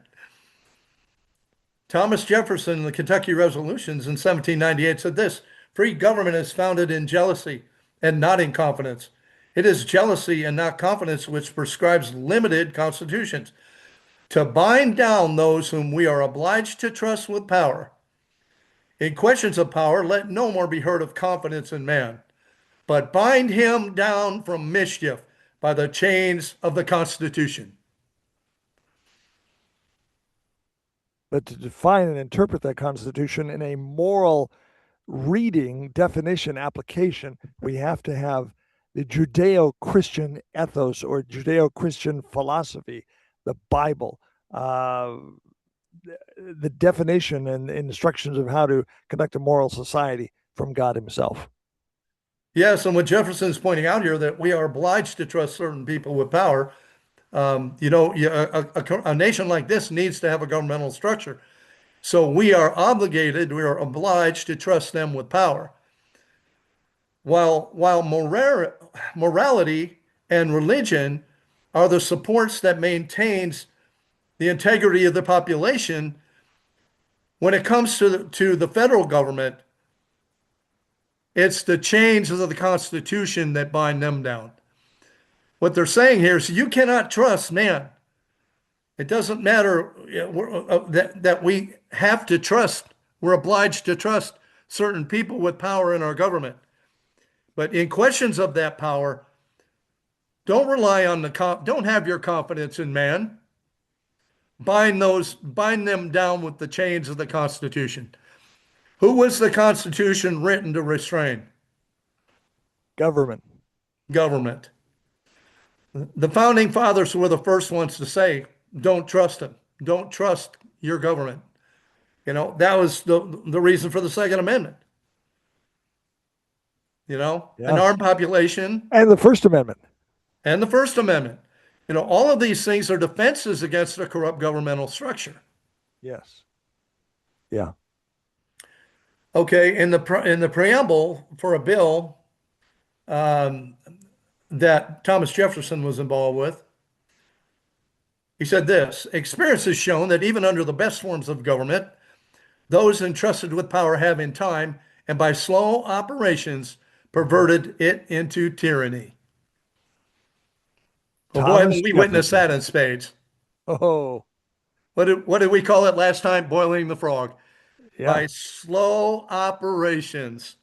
Thomas Jefferson in the Kentucky Resolutions in 1798 said this: free government is founded in jealousy and not in confidence. It is jealousy and not confidence which prescribes limited constitutions to bind down those whom we are obliged to trust with power. In questions of power, let no more be heard of confidence in man, but bind him down from mischief by the chains of the Constitution. But to define and interpret that Constitution in a moral reading, definition, application, we have to have the Judeo Christian ethos or Judeo Christian philosophy, the Bible, the definition and instructions of how to conduct a moral society from God Himself. Yes, and what Jefferson is pointing out here that we are obliged to trust certain people with power. A nation like this needs to have a governmental structure. So we are obligated, we are obliged to trust them with power. While morality and religion are the supports that maintains the integrity of the population, when it comes to the federal government, it's the chains of the Constitution that bind them down. What they're saying here is you cannot trust man. It doesn't matter that we have to trust, we're obliged to trust certain people with power in our government. But in questions of that power, don't have your confidence in man. Bind them down with the chains of the Constitution. Who was the Constitution written to restrain? Government. Government. The founding fathers were the first ones to say, don't trust them. Don't trust your government. That was the reason for the Second Amendment. An Yes. armed population And the First Amendment. and the First Amendment. All of these things are defenses against a corrupt governmental structure. Yes. Yeah. Okay, in the preamble for a bill um, that Thomas Jefferson was involved with, he said this: experience has shown that even under the best forms of government, those entrusted with power have in time and by slow operations perverted it into tyranny. Well, boy, Thomas haven't we witnessed Jefferson. that in spades. Oh, What did we call it last time? Boiling the frog. yeah. By slow operations,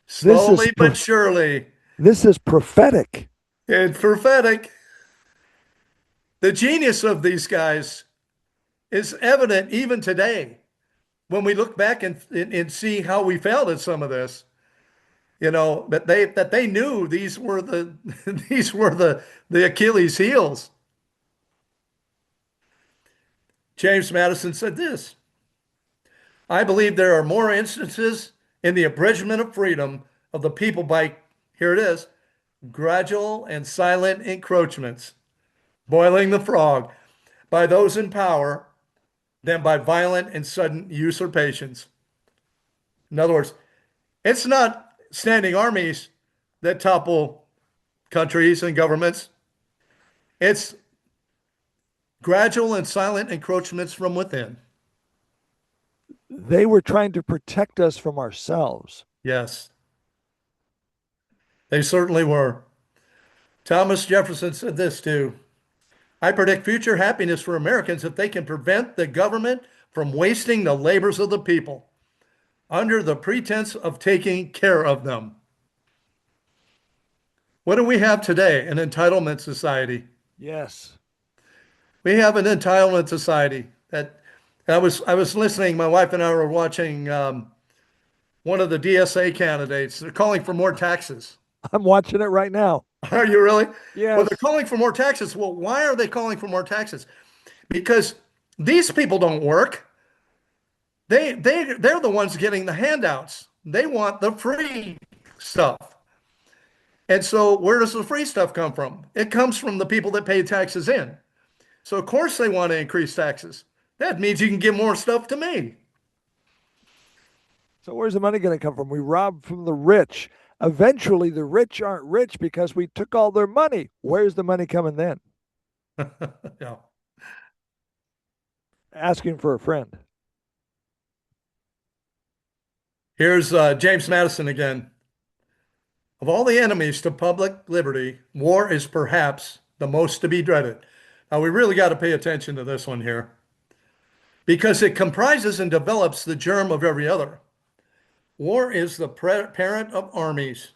This is slowly but surely, this is prophetic. it's prophetic. The genius of these guys is evident even today when we look back and see how we failed at some of this. That they knew these were the these were the Achilles heels. James Madison said this: I believe there are more instances in the abridgment of freedom of the people by, here it is, gradual and silent encroachments, boiling the frog, by those in power than by violent and sudden usurpations. In other words, it's not standing armies that topple countries and governments. It's gradual and silent encroachments from within. They were trying to protect us from ourselves. Yes, they certainly were. Thomas Jefferson said this too: I predict future happiness for Americans if they can prevent the government from wasting the labors of the people under the pretense of taking care of them. What do we have today? An entitlement society. Yes. We have an entitlement society that I was listening. My wife and I were watching one of the DSA candidates. They're calling for more taxes. I'm watching it right now. Are you really? Well, they're Yes. calling for more taxes. Well, why are they calling for more taxes? Because these people don't work. They're the ones getting the handouts. They want the free stuff. And so where does the free stuff come from? It comes from the people that pay taxes in. So of course they want to increase taxes. That means you can give more stuff to me. So where's the money going to come from? We rob from the rich. Eventually, the rich aren't rich because we took all their money. Where's the money coming then? Yeah. Asking for a friend. Here's James Madison again. Of all the enemies to public liberty, war is perhaps the most to be dreaded. Now, we really got to pay attention to this one here because it comprises and develops the germ of every other. War is the parent of armies.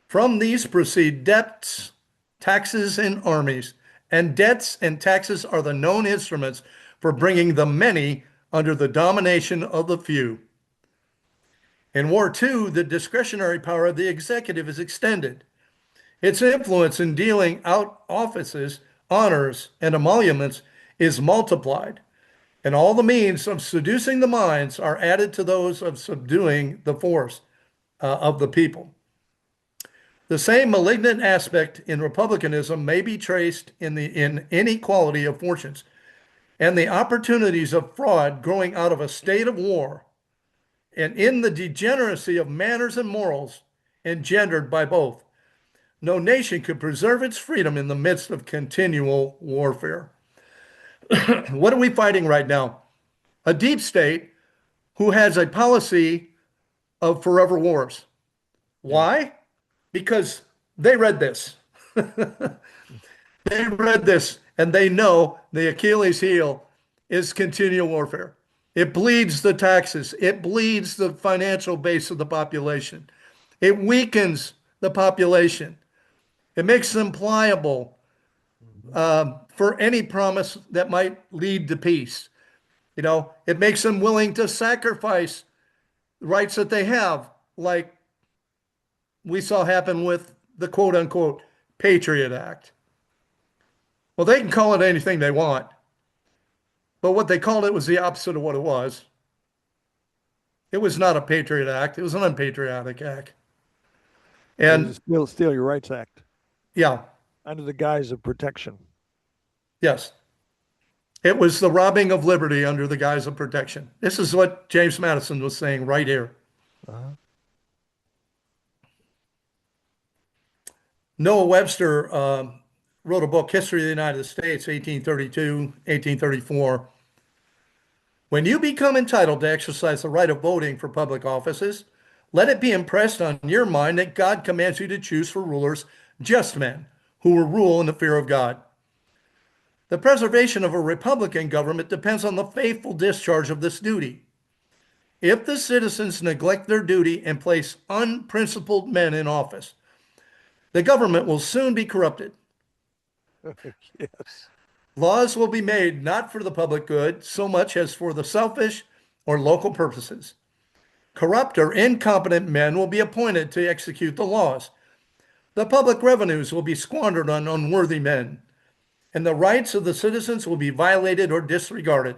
From these proceed debts, taxes, and armies. And debts and taxes are the known instruments for bringing the many under the domination of the few. In war, too, the discretionary power of the executive is extended. Its influence in dealing out offices, honors, and emoluments is multiplied, and all the means of seducing the minds are added to those of subduing the force of the people. The same malignant aspect in republicanism may be traced in inequality of fortunes and the opportunities of fraud growing out of a state of war and in the degeneracy of manners and morals engendered by both. No nation could preserve its freedom in the midst of continual warfare. What are we fighting right now? A deep state who has a policy of forever wars. Yeah. Why? Because they read this. They read this and they know the Achilles heel is continual warfare. It bleeds the taxes, it bleeds the financial base of the population, it weakens the population, it makes them pliable Mm-hmm. for any promise that might lead to peace. It makes them willing to sacrifice rights that they have, like we saw happen with the quote unquote Patriot Act. Well, they can call it anything they want, but what they called it was the opposite of what it was. It was not a Patriot Act, it was an unpatriotic act. It was a And Steal Your Rights Act yeah, under the guise of protection. yes, it was the robbing of liberty under the guise of protection. This is what James Madison was saying right here. Uh-huh. Noah Webster wrote a book, History of the United States, 1832, 1834. When you become entitled to exercise the right of voting for public offices, let it be impressed on your mind that God commands you to choose for rulers just men who will rule in the fear of God. The preservation of a republican government depends on the faithful discharge of this duty. If the citizens neglect their duty and place unprincipled men in office, the government will soon be corrupted. Yes. Laws will be made not for the public good so much as for the selfish or local purposes. Corrupt or incompetent men will be appointed to execute the laws. The public revenues will be squandered on unworthy men, and the rights of the citizens will be violated or disregarded.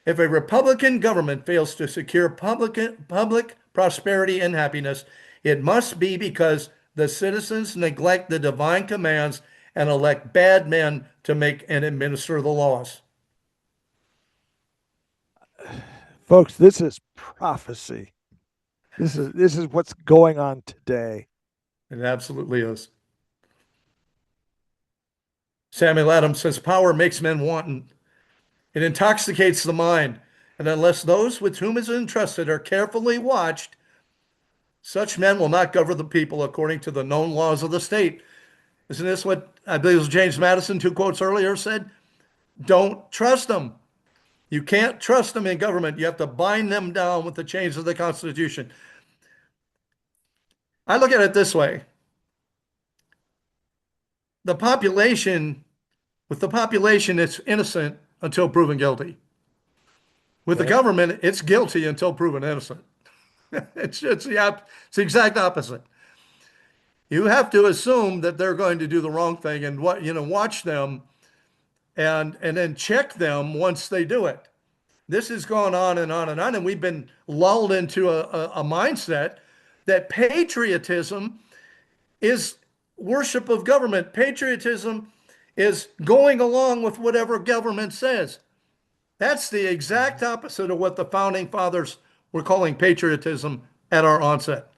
If a Republican government fails to secure public prosperity and happiness, it must be because the citizens neglect the divine commands and elect bad men to make and administer the laws. Folks, this is prophecy. This is what's going on today. It absolutely is. Samuel Adams says power makes men wanton. It intoxicates the mind. And unless those with whom it is entrusted are carefully watched, such men will not govern the people according to the known laws of the state. Isn't this what I believe it was James Madison, two quotes earlier, said? Don't trust them. You can't trust them in government. You have to bind them down with the chains of the Constitution. I look at it this way. The population, with the population, it's innocent until proven guilty. With the Okay. government, it's guilty until proven innocent. It's the exact opposite. You have to assume that they're going to do the wrong thing and watch them and then check them once they do it. this has gone on and on and on, and we've been lulled into a mindset that patriotism is worship of government. Patriotism is going along with whatever government says. That's the exact opposite of what the founding fathers were calling patriotism at our onset.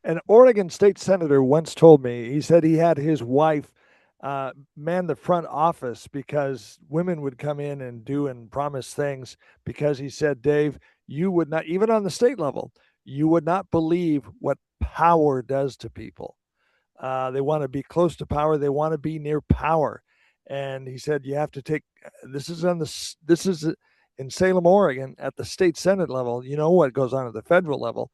An Oregon state senator once told me, he said he had his wife man the front office because women would come in and do and promise things because he said, Dave, you would not, even on the state level, you would not believe what power does to people. They want to be close to power. They want to be near power. And he said, you have to take, this is in Salem, Oregon at the state Senate level. You know what goes on at the federal level.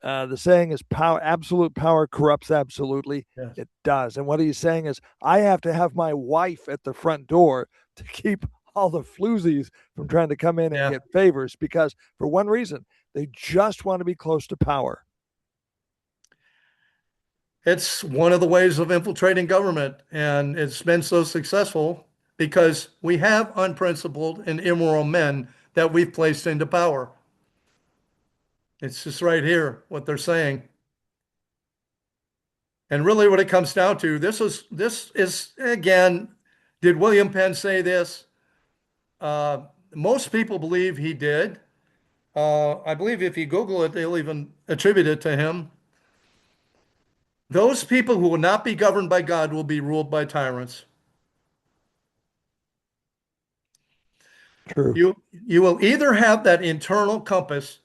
The saying is power, absolute power corrupts absolutely. Yes. It does. And what he's saying is, I have to have my wife at the front door to keep all the floozies from trying to come in and Yeah. get favors because, for one reason, they just want to be close to power. It's one of the ways of infiltrating government, and it's been so successful because we have unprincipled and immoral men that we've placed into power. It's just right here what they're saying. And really what it comes down to, this is again, did William Penn say this? Uh, Most people believe he did. I believe if you Google it, they'll even attribute it to him. Those people who will not be governed by God will be ruled by tyrants. True. You will either have that internal compass,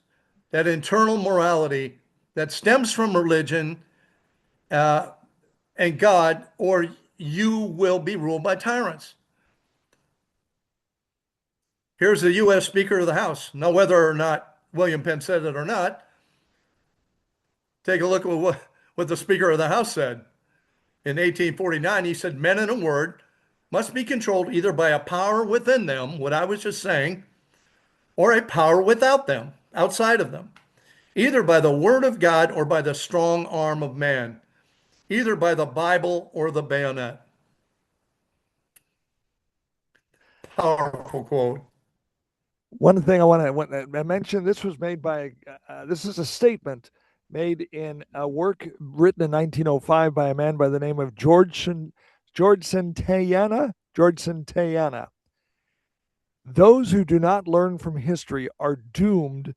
that internal morality that stems from religion uh, and God, or you will be ruled by tyrants. Here's the U.S. Speaker of the House. Now, whether or not William Penn said it or not, take a look at what the Speaker of the House said. In 1849, he said, men in a word must be controlled either by a power within them, what I was just saying, or a power without them, outside of them, either by the word of God or by the strong arm of man, either by the Bible or the bayonet. Powerful quote. One thing I mention this was made by this is a statement made in a work written in 1905 by a man by the name of George Santayana. George Santayana. Those who do not learn from history are doomed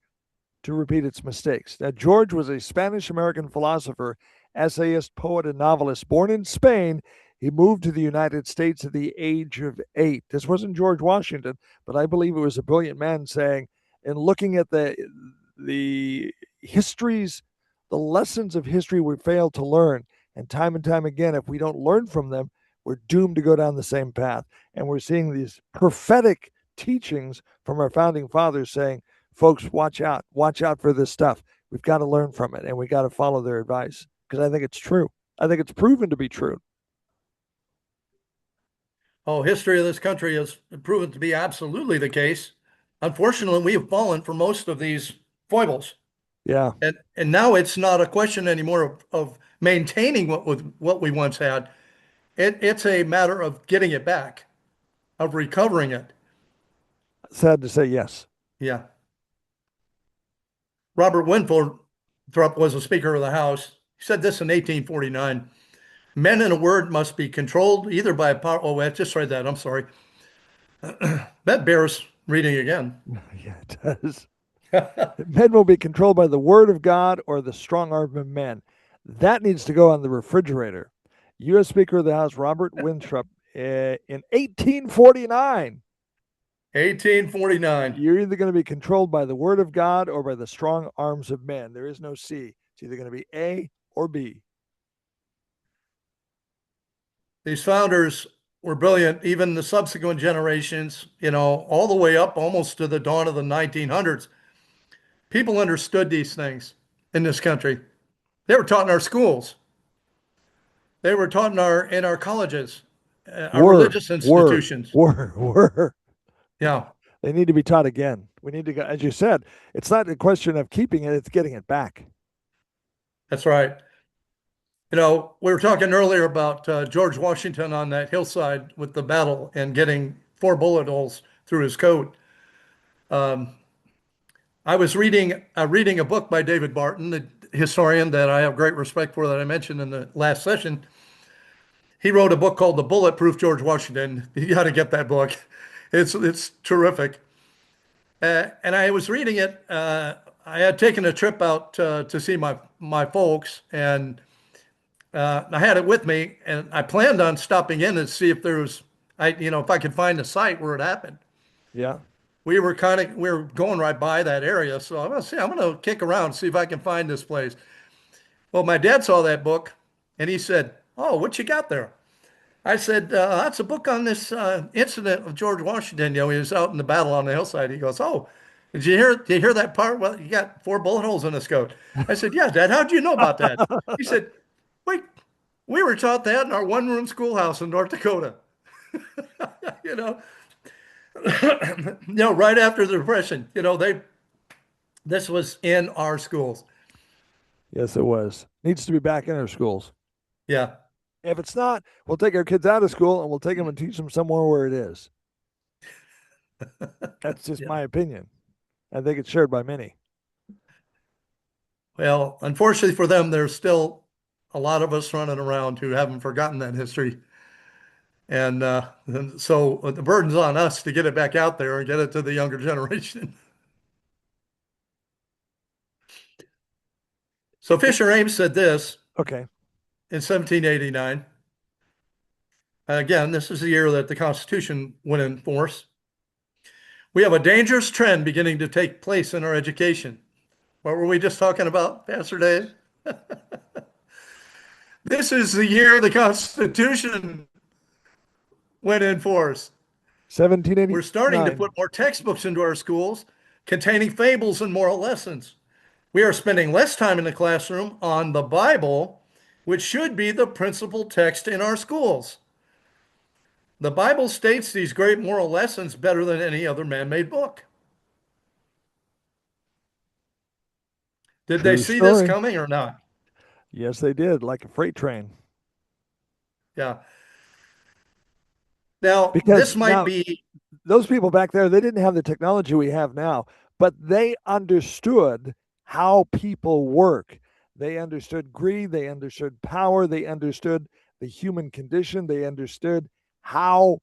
to repeat its mistakes. Now, George was a Spanish American philosopher, essayist, poet, and novelist. Born in Spain, he moved to the United States at the age of 8. This wasn't George Washington, but I believe it was a brilliant man saying, and looking at the histories, the lessons of history we fail to learn. And time again, if we don't learn from them, we're doomed to go down the same path. And we're seeing these prophetic teachings from our founding fathers saying, folks, watch out for this stuff. We've got to learn from it and we got to follow their advice because I think it's true. I think it's proven to be true. Oh, history of this country has proven to be absolutely the case. Unfortunately, we have fallen for most of these foibles. Yeah, And now it's not a question anymore of maintaining what we once had. It's a matter of getting it back, of recovering it. sad to say, yes. Yeah. Robert Winthrop was a Speaker of the House. He said this in 1849. Men in a word must be controlled either by a power. Oh, I just read that. I'm sorry. That bears reading again. Yeah, it does. Men will be controlled by the word of God or the strong arm of men. That needs to go on the refrigerator. U.S. Speaker of the House Robert Winthrop in 1849. 1849. You're either going to be controlled by the word of God or by the strong arms of men. There is no C. It's either going to be A or B. These founders were brilliant, even the subsequent generations, all the way up almost to the dawn of the 1900s. People understood these things in this country. They were taught in our schools. They were taught in our colleges, our Were, religious were, institutions. were, were. Yeah, They need to be taught again. We need to go, as you said, it's not a question of keeping it, it's getting it back. that's right. We were talking earlier about George Washington on that hillside with the battle and getting four bullet holes through his coat. I was reading a book by David Barton, the historian that I have great respect for that I mentioned in the last session. He wrote a book called The Bulletproof George Washington. You got to get that book. It's terrific. And I was reading it. I had taken a trip out to see my folks, and I had it with me, and I planned on stopping in and see if there was, if I could find a site where it happened. Yeah. We were going right by that area, so I'm gonna kick around and see if I can find this place. Well, my dad saw that book, and he said, "Oh, what you got there?" I said, "That's a book on this incident of George Washington. He was out in the battle on the hillside." He goes, "Oh, did you hear that part? Well, you got four bullet holes in his coat." I said, "Yeah, Dad. How'd you know about that?" He said, "Wait, we were taught that in our one-room schoolhouse in North Dakota." You know, right after the Depression, this was in our schools. Yes, it was. Needs to be back in our schools. Yeah, If it's not, we'll take our kids out of school and we'll take them and teach them somewhere where it is. That's just yeah. my opinion. I think it's shared by many. Well, unfortunately for them, there's still a lot of us running around who haven't forgotten that history. And so the burden's on us to get it back out there and get it to the younger generation. So Fisher Ames said this Okay. in 1789. Again, this is the year that the Constitution went in force. We have a dangerous trend beginning to take place in our education. What were we just talking about, Pastor Dave? This is the year the Constitution went in force. We're starting to 1789. put more textbooks into our schools containing fables and moral lessons. We are spending less time in the classroom on the Bible, which should be the principal text in our schools. The Bible states these great moral lessons better than any other man-made book. Did they True see this story. coming or not? Yes, they did, like a freight train. Yeah. Now, Because this might now be, those people back there, they didn't have the technology we have now, but they understood how people work. They understood greed, they understood power, they understood the human condition, they understood how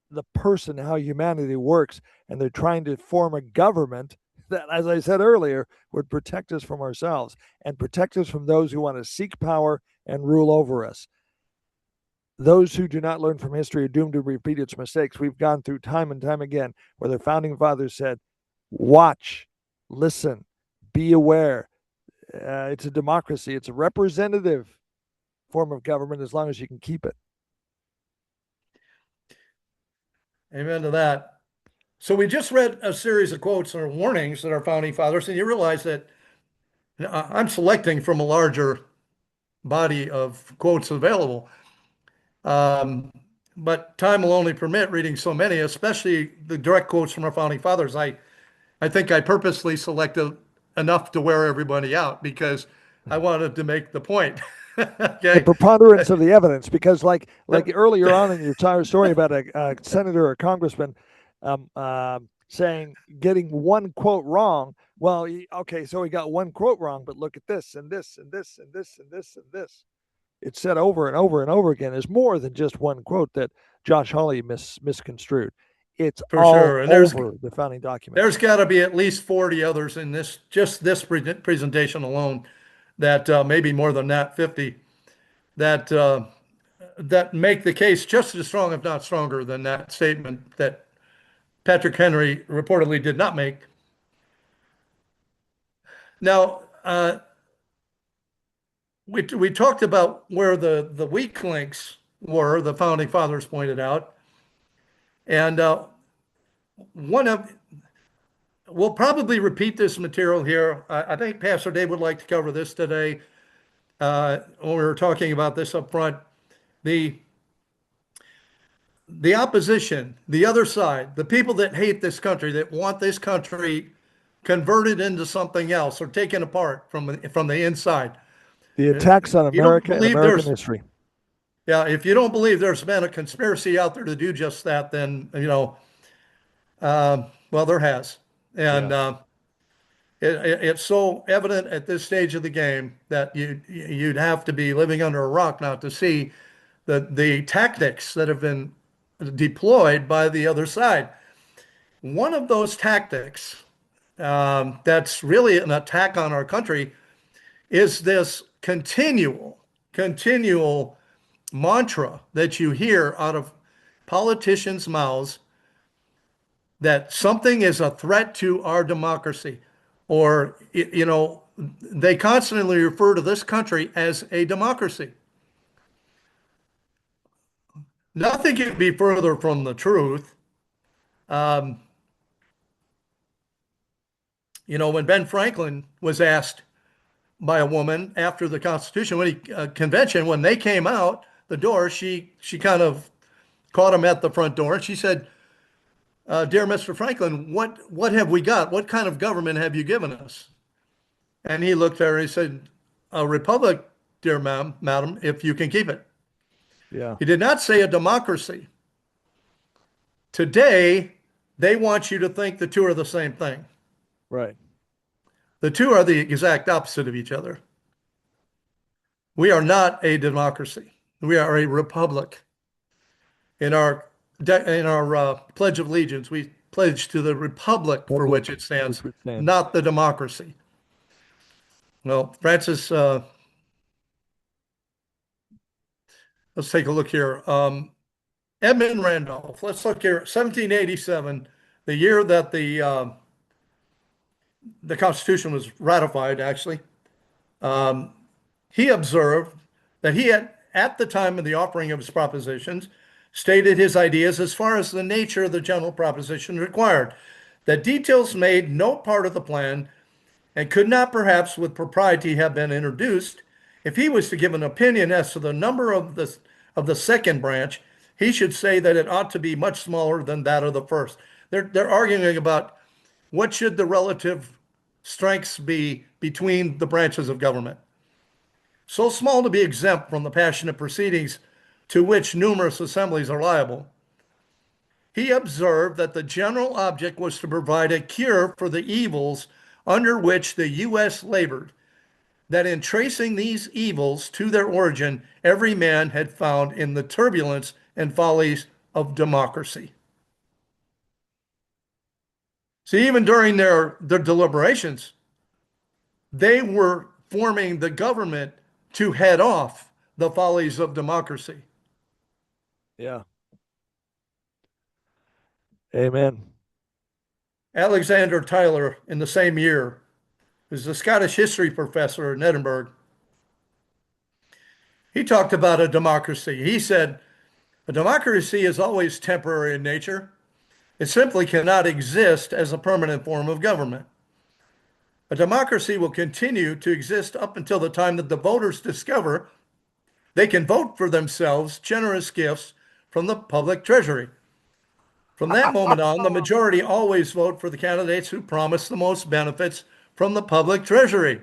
the person, how humanity works, and they're trying to form a government that, as I said earlier, would protect us from ourselves and protect us from those who want to seek power and rule over us. Those who do not learn from history are doomed to repeat its mistakes. We've gone through time and time again where the founding fathers said, watch, listen, be aware. It's a democracy, it's a representative form of government as long as you can keep it. amen to that. So we just read a series of quotes or warnings that our founding fathers, and you realize that I'm selecting from a larger body of quotes available. Um, but time will only permit reading so many, especially the direct quotes from our founding fathers. I think I purposely selected enough to wear everybody out because I wanted to make the point. The Okay. preponderance of the evidence, because like earlier on in your entire story about a senator or a congressman saying getting one quote wrong. Well, okay, so he got one quote wrong, but look at this and this and this and this and this and this. It's said over and over and over again. There's more than just one quote that Josh Hawley misconstrued. It's For all sure. And over the founding documents. there's got to be at least 40 others in this presentation alone that maybe more than that, 50 that that make the case just as strong, if not stronger, than that statement that Patrick Henry reportedly did not make. Now, we talked about where the weak links were, the founding fathers pointed out, and one of we'll probably repeat this material here. I think Pastor Dave would like to cover this today. When we were talking about this up front, the the opposition, the other side, the people that hate this country, that want this country converted into something else or taken apart from the inside. The attacks on You don't America and believe American there's history. Yeah, if you don't believe there's been a conspiracy out there to do just that, then, well, there has. And Yeah. it's so evident at this stage of the game that you'd have to be living under a rock not to see the tactics that have been deployed by the other side. One of those tactics that's really an attack on our country is this continual mantra that you hear out of politicians' mouths that something is a threat to our democracy, or, they constantly refer to this country as a democracy. Nothing could be further from the truth. Um, when Ben Franklin was asked by a woman after the Constitution when convention, when they came out the door, she kind of caught him at the front door, and she said, "Dear Mr. Franklin, what have we got? What kind of government have you given us?" And he looked at her and he said, "A republic, dear madam, if you can keep it." Yeah. He did not say a democracy. Today, they want you to think the two are the same thing. Right. The two are the exact opposite of each other. We are not a democracy. We are a republic. In our Pledge of Allegiance, we pledge to the republic for Public which it for stands, which it stands. not the democracy. Well, Francis, let's take a look here. Edmund Randolph. Let's look here. 1787, the year that the Constitution was ratified. Actually, um, he observed that he had, at the time of the offering of his propositions, stated his ideas as far as the nature of the general proposition required, that details made no part of the plan and could not perhaps with propriety have been introduced. If he was to give an opinion as to the number of the second branch, he should say that it ought to be much smaller than that of the first. They're arguing about what should the relative strengths be between the branches of government. So small to be exempt from the passionate proceedings to which numerous assemblies are liable. He observed that the general object was to provide a cure for the evils under which the U.S. labored, that in tracing these evils to their origin, every man had found in the turbulence and follies of democracy. See, even during their deliberations, they were forming the government to head off the follies of democracy. Yeah. Amen. Alexander Tyler, in the same year, was a Scottish history professor in Edinburgh. He talked about a democracy. He said, "A democracy is always temporary in nature. It simply cannot exist as a permanent form of government. A democracy will continue to exist up until the time that the voters discover they can vote for themselves generous gifts from the public treasury. From that moment on, the majority always vote for the candidates who promise the most benefits from the public treasury,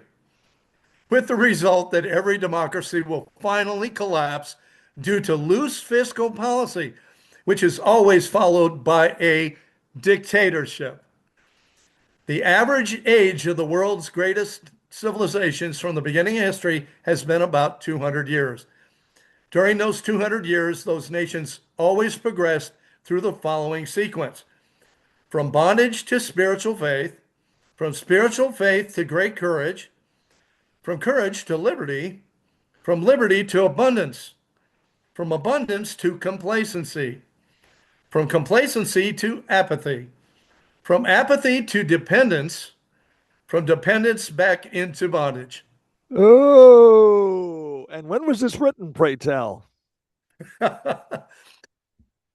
with the result that every democracy will finally collapse due to loose fiscal policy, which is always followed by a dictatorship. The average age of the world's greatest civilizations from the beginning of history has been about 200 years. During those 200 years, those nations always progressed through the following sequence: from bondage to spiritual faith, from spiritual faith to great courage, from courage to liberty, from liberty to abundance, from abundance to complacency, from complacency to apathy, from apathy to dependence, from dependence back into bondage." Oh, and when was this written, pray tell?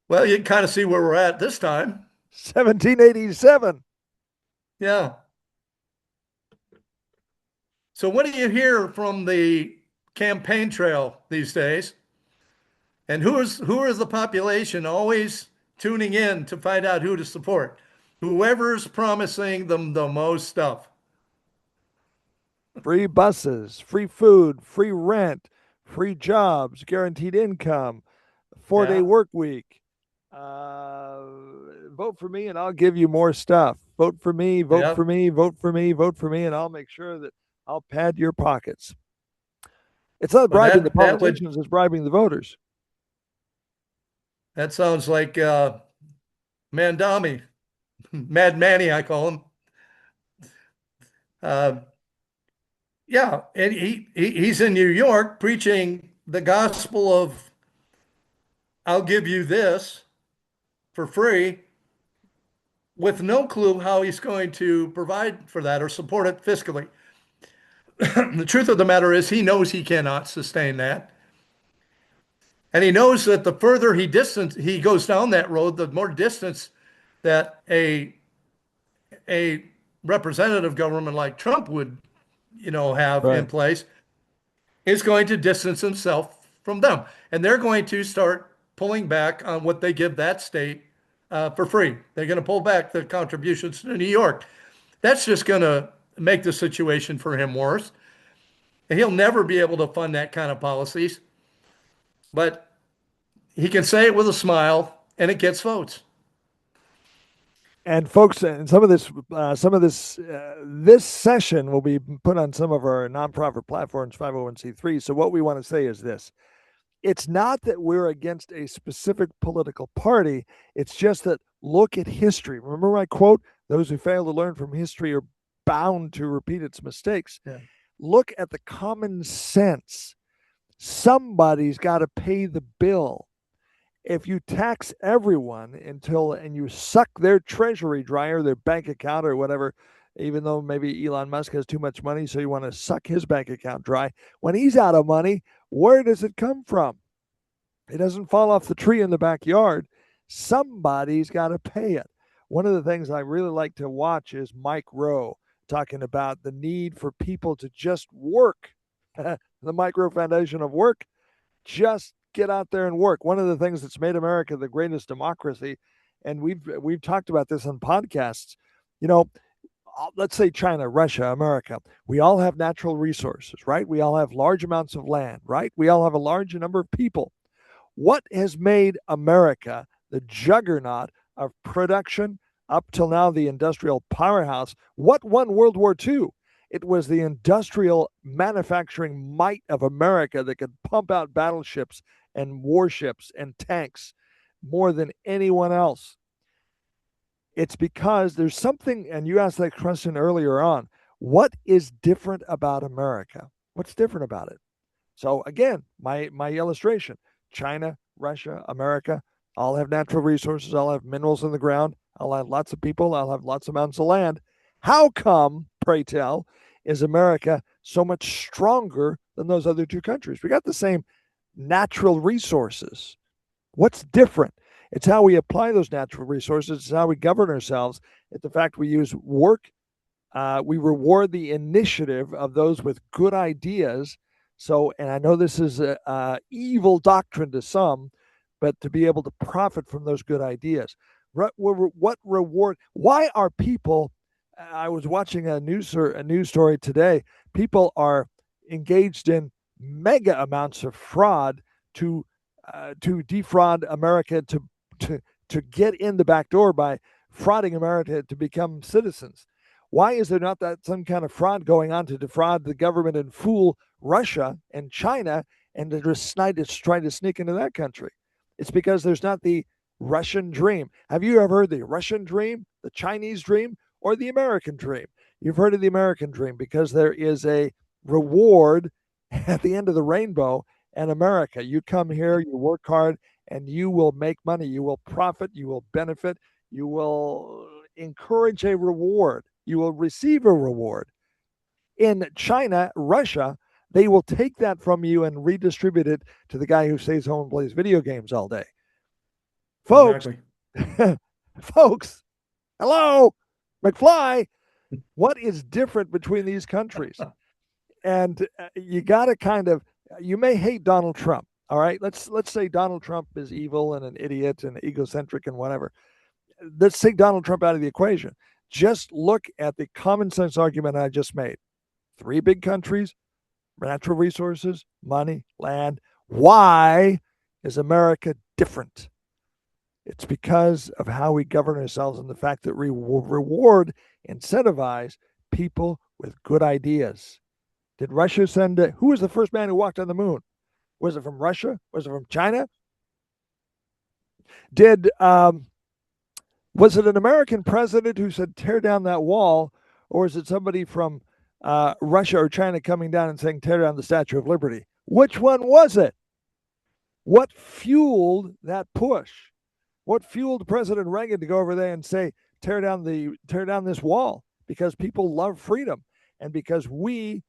Well, you can kind of see where we're at this time. 1787. Yeah. So, what do you hear from the campaign trail these days? And who is the population always tuning in to find out who to support? Whoever's promising them the most stuff. Free buses, free food, free rent, free jobs, guaranteed income, 4 day Yeah. work week. Uh, Vote for me and I'll give you more stuff. Vote for me, vote Yeah. for me, vote for me, vote for me, and I'll make sure that I'll pad your pockets. It's not Well, bribing the that would politicians, it's bribing the voters. that sounds like Mandami, Mad Manny, I call him. Uh, yeah, and he's in New York preaching the gospel of I'll give you this for free with no clue how he's going to provide for that or support it fiscally. The truth of the matter is he knows he cannot sustain that. And he knows that the further he goes down that road, the more distance that a representative government like Trump would, have in Right. place is going to distance himself from them. And they're going to start pulling back on what they give that state for free. They're going to pull back the contributions to New York. That's just going to make the situation for him worse. And he'll never be able to fund that kind of policies, but he can say it with a smile and it gets votes. And folks, and this session will be put on some of our nonprofit platforms, 501c3. So what we want to say is this: it's not that we're against a specific political party. It's just that look at history. Remember my quote: "Those who fail to learn from history are bound to repeat its mistakes." Yeah. Look at the common sense. Somebody's got to pay the bill. If you tax everyone and you suck their treasury dry or their bank account or whatever, even though maybe Elon Musk has too much money, so you want to suck his bank account dry. When he's out of money, where does it come from? It doesn't fall off the tree in the backyard. Somebody's got to pay it. One of the things I really like to watch is Mike Rowe talking about the need for people to just work. The Mike Rowe Foundation of Work, just get out there and work. One of the things that's made America the greatest democracy, and we've talked about this on podcasts. You know, let's say China, Russia, America. We all have natural resources, right? We all have large amounts of land, right? We all have a large number of people. What has made America the juggernaut of production up till now, the industrial powerhouse? What won World War II? It was the industrial manufacturing might of America that could pump out battleships and warships and tanks more than anyone else. It's because there's something, and you asked that question earlier on: what is different about America? What's different about it? So again, my illustration: China, Russia, America all have natural resources, all have minerals in the ground, I'll have lots of people, I'll have lots of amounts of land. How come, pray tell, is America so much stronger than those other two countries? We got the same natural resources. What's different? It's how we apply those natural resources, it's how we govern ourselves. It's the fact we use work. We reward the initiative of those with good ideas. So, and I know this is a evil doctrine to some, but to be able to profit from those good ideas. What reward? Why are people? I was watching a news story today. People are engaged in mega amounts of fraud to to defraud America to to get in the back door by frauding America to become citizens. Why is there not that some kind of fraud going on to defraud the government and fool Russia and China and to just try to sneak into that country? It's because there's not the Russian dream. Have you ever heard the Russian dream, the Chinese dream, or the American dream? You've heard of the American dream because there is a reward at the end of the rainbow in America. You come here, you work hard, and you will make money. You will profit, you will benefit, you will encourage a reward, you will receive a reward. In China, Russia, they will take that from you and redistribute it to the guy who stays home and plays video games all day. Folks, Exactly. folks, hello, McFly, what is different between these countries? And you got to kind of, you may hate Donald Trump. All right, let's say Donald Trump is evil and an idiot and egocentric and whatever. Let's take Donald Trump out of the equation. Just look at the common sense argument I just made. Three big countries, natural resources, money, land. Why is America different? It's because of how we govern ourselves and the fact that we reward, incentivize people with good ideas. Did Russia send, who was the first man who walked on the moon? Was it from Russia? Was it from China? Did, was it an American president who said, tear down that wall? Or is it somebody from Russia or China coming down and saying, tear down the Statue of Liberty? Which one was it? What fueled that push? What fueled President Reagan to go over there and say, tear down this wall? Because people love freedom and because we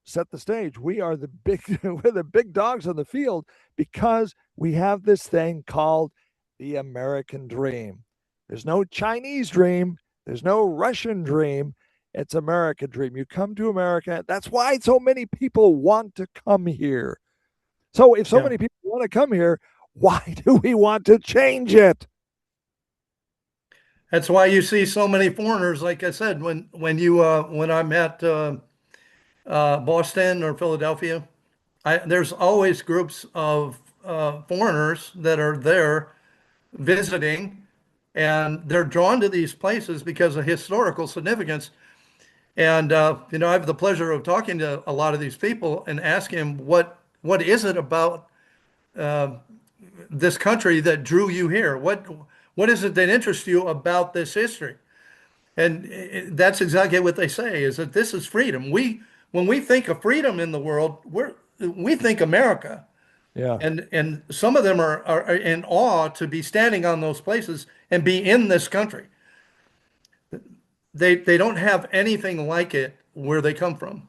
set the stage. We are the big we're the big dogs on the field because we have this thing called the American dream. There's no Chinese dream, there's no Russian dream. It's American dream. You come to America. That's why so many people want to come here. So if so Yeah. many people want to come here, why do we want to change it? That's why you see so many foreigners. Like I said, when I'm at Boston or Philadelphia, there's always groups of foreigners that are there visiting, and they're drawn to these places because of historical significance. And I have the pleasure of talking to a lot of these people and asking them what is it about this country that drew you here? What is it that interests you about this history? And that's exactly what they say is that this is freedom. When we think of freedom in the world, we think America. Yeah. And some of them are in awe to be standing on those places and be in this country. They don't have anything like it where they come from.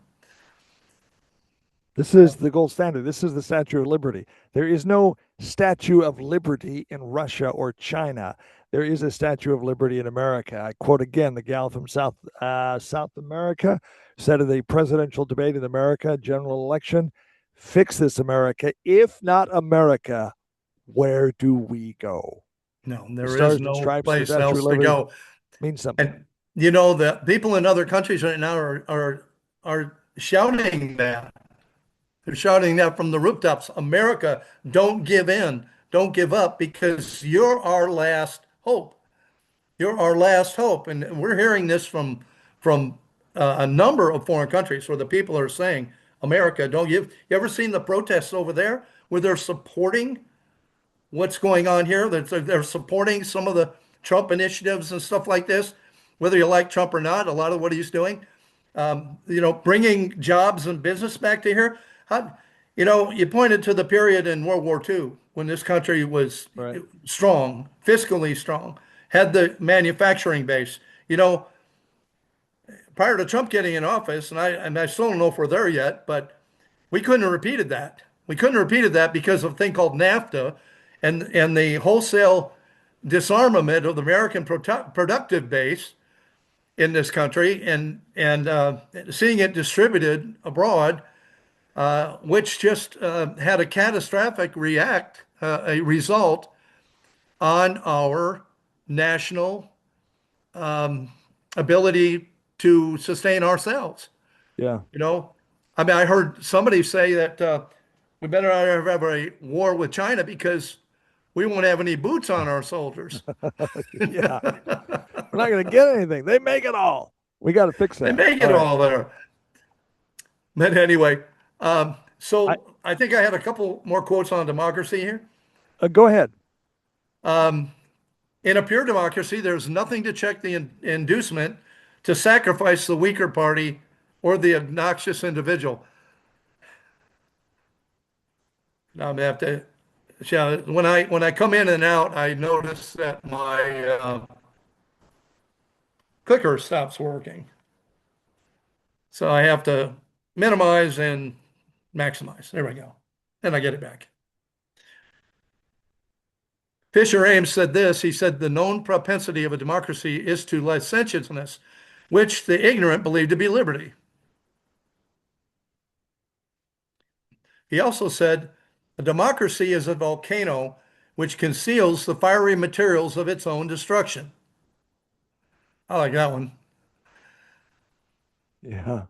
This is the gold standard. This is the Statue of Liberty. There is no Statue of Liberty in Russia or China. There is a Statue of Liberty in America. I quote again the gal from South America said in the presidential debate in America, general election, fix this America. If not America, where do we go? No, The there is stars and no stripes, the place Statue of else to Liberty go. means something. And you know that people in other countries right now are shouting that. They're shouting that from the rooftops. America, don't give in. Don't give up because you're our last hope. You're our last hope. And we're hearing this from a number of foreign countries where the people are saying, America, don't give. You ever seen the protests over there where they're supporting what's going on here? They're supporting some of the Trump initiatives and stuff like this, whether you like Trump or not. A lot of what he's doing, bringing jobs and business back to here. You pointed to the period in World War II when this country was Right. strong, fiscally strong, had the manufacturing base. Prior to Trump getting in office, and I still don't know if we're there yet, but we couldn't have repeated that. We couldn't have repeated that because of a thing called NAFTA and the wholesale disarmament of the American productive base in this country and seeing it distributed abroad, which just had a catastrophic a result on our national ability to sustain ourselves. Yeah. You know, I mean, I heard somebody say that we better not ever have a war with China because we won't have any boots on our soldiers. Yeah. We're not going to get anything. They make it all. We got to fix They that. make All it right. all there. But anyway, I so I think I had a couple more quotes on democracy here. Go ahead. In a pure democracy, there's nothing to check the inducement to sacrifice the weaker party or the obnoxious individual. Now I'm gonna have to. Yeah, when I come in and out, I notice that my clicker stops working. So I have to minimize and maximize. There we go. Then I get it back. Fisher Ames said this. He said, the known propensity of a democracy is to licentiousness, which the ignorant believe to be liberty. He also said, a democracy is a volcano which conceals the fiery materials of its own destruction. I like that one. Yeah.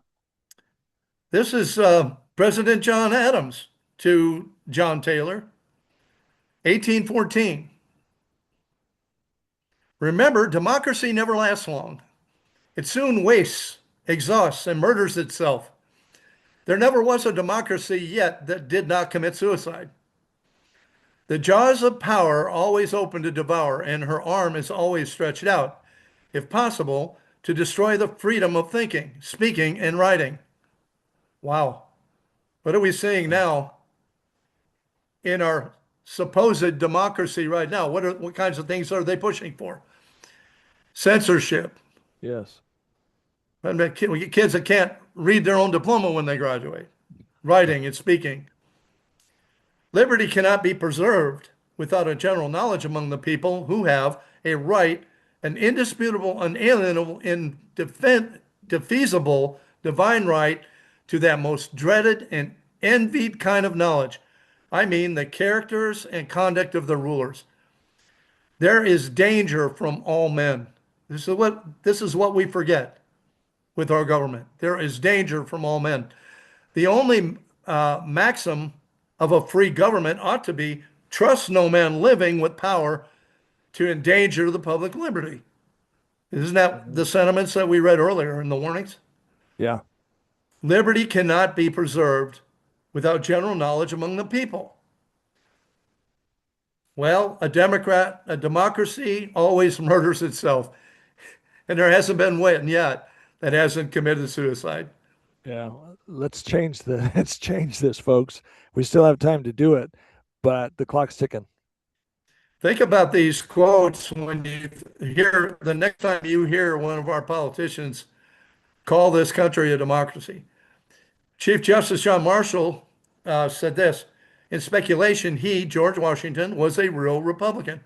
This is President John Adams to John Taylor, 1814. Remember, democracy never lasts long. It soon wastes, exhausts, and murders itself. There never was a democracy yet that did not commit suicide. The jaws of power always open to devour, and her arm is always stretched out, if possible, to destroy the freedom of thinking, speaking, and writing. Wow. What are we seeing now in our supposed democracy right now? What kinds of things are they pushing for? Censorship. Yes. And we get kids that can't read their own diploma when they graduate, writing and speaking. Liberty cannot be preserved without a general knowledge among the people who have a right, an indisputable, unalienable, indefeasible divine right to that most dreaded and envied kind of knowledge. I mean, the characters and conduct of the rulers. There is danger from all men. This is what we forget with our government. There is danger from all men. The only maxim of a free government ought to be trust no man living with power to endanger the public liberty. Isn't that Mhm. the sentiments that we read earlier in the warnings? Yeah. Liberty cannot be preserved without general knowledge among the people. Well, a democracy always murders itself. And there hasn't been one yet that hasn't committed suicide. Yeah. Let's change the let's change this, folks. We still have time to do it, but the clock's ticking. Think about these quotes when you hear the next time you hear one of our politicians call this country a democracy. Chief Justice John Marshall said this in speculation, he, George Washington, was a real Republican,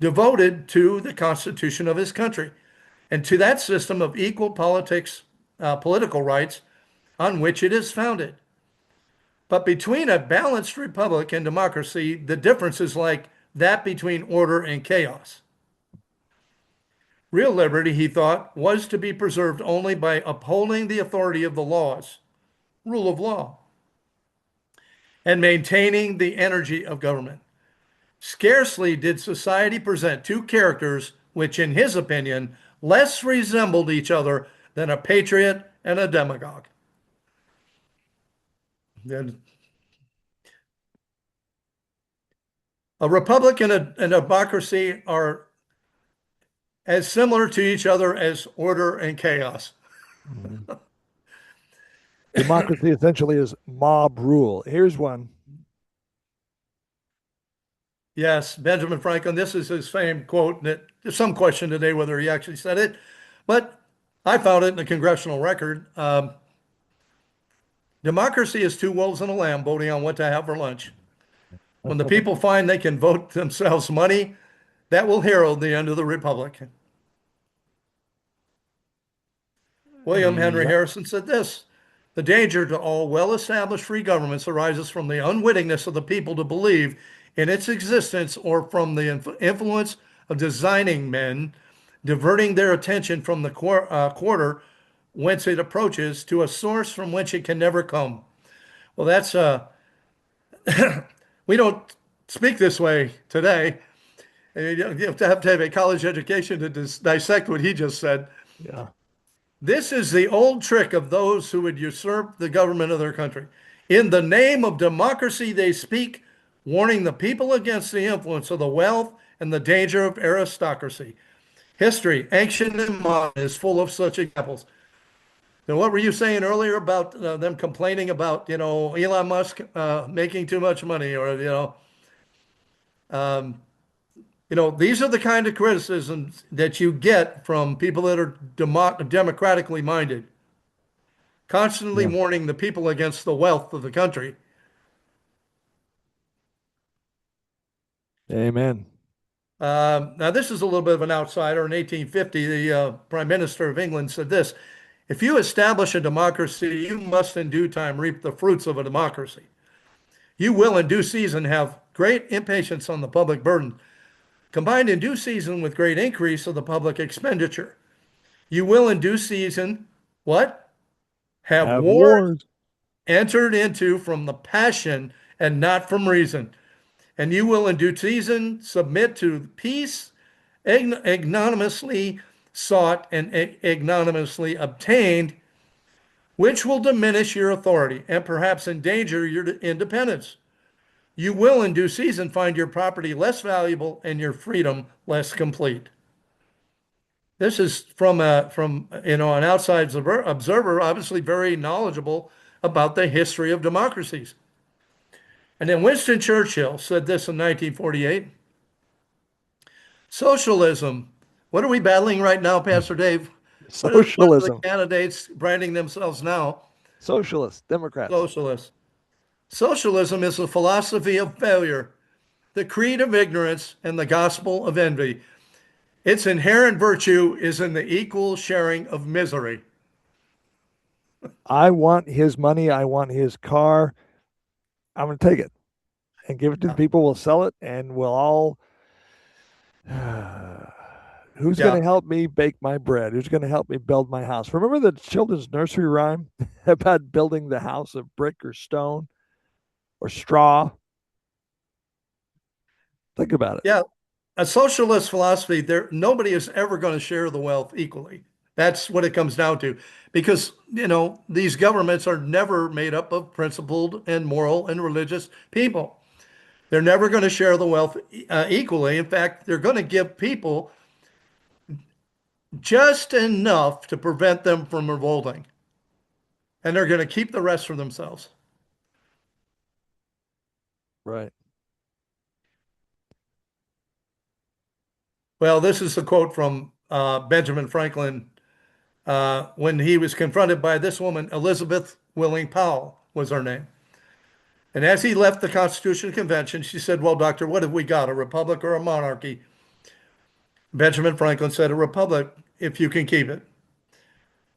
devoted to the Constitution of his country and to that system of equal political rights on which it is founded. But between a balanced republic and democracy, the difference is like that between order and chaos. Real liberty, he thought, was to be preserved only by upholding the authority of the laws, rule of law, and maintaining the energy of government. Scarcely did society present two characters which, in his opinion, less resembled each other than a patriot and a demagogue. And a republic and a democracy are as similar to each other as order and chaos. Mhm. Democracy essentially is mob rule. Here's one. Yes, Benjamin Franklin, this is his famed quote that there's some question today whether he actually said it, but I found it in the congressional record. Democracy is two wolves and a lamb voting on what to have for lunch. When the people find they can vote themselves money, that will herald the end of the republic. William Henry Yep. Harrison said this: the danger to all well-established free governments arises from the unwittingness of the people to believe in its existence or from the influence of designing men diverting their attention from the quarter whence it approaches to a source from which it can never come. Well, that's we don't speak this way today. You have to have a college education to dissect what he just said. Yeah. This is the old trick of those who would usurp the government of their country. In the name of democracy, they speak, warning the people against the influence of the wealth and the danger of aristocracy. History, ancient and modern, is full of such examples. Now, what were you saying earlier about them complaining about, Elon Musk making too much money, or these are the kind of criticisms that you get from people that are democratically minded, constantly Yeah. warning the people against the wealth of the country. Amen. Now, this is a little bit of an outsider. In 1850, the Prime Minister of England said this: if you establish a democracy, you must in due time reap the fruits of a democracy. You will in due season have great impatience on the public burden, combined in due season with great increase of the public expenditure. You will in due season, what? Have Have wars wars. entered into from the passion and not from reason. And you will in due season submit to peace ignominiously sought and ignominiously obtained, which will diminish your authority and perhaps endanger your independence. You will in due season find your property less valuable and your freedom less complete. This is from an outside observer, obviously very knowledgeable about the history of democracies. And then Winston Churchill said this in 1948. Socialism. What are we battling right now, Pastor Dave? What are the Socialism, candidates branding themselves now? socialists, Democrats. Socialists. Socialism is the philosophy of failure, the creed of ignorance, and the gospel of envy. Its inherent virtue is in the equal sharing of misery. I want his money. I want his car. I'm going to take it and give it to the Yeah. people. We'll sell it and we'll all. Who's going to Yeah. help me bake my bread? Who's going to help me build my house? Remember the children's nursery rhyme about building the house of brick or stone or straw? Think about it. Yeah. A socialist philosophy, there nobody is ever going to share the wealth equally. That's what it comes down to. Because, these governments are never made up of principled and moral and religious people. They're never going to share the wealth equally. In fact, they're going to give people just enough to prevent them from revolting, and they're going to keep the rest for themselves. Right. Well, this is a quote from Benjamin Franklin when he was confronted by this woman, Elizabeth Willing Powell was her name. And as he left the Constitutional Convention, she said, "Well, doctor, what have we got, a republic or a monarchy?" Benjamin Franklin said, "A republic, if you can keep it."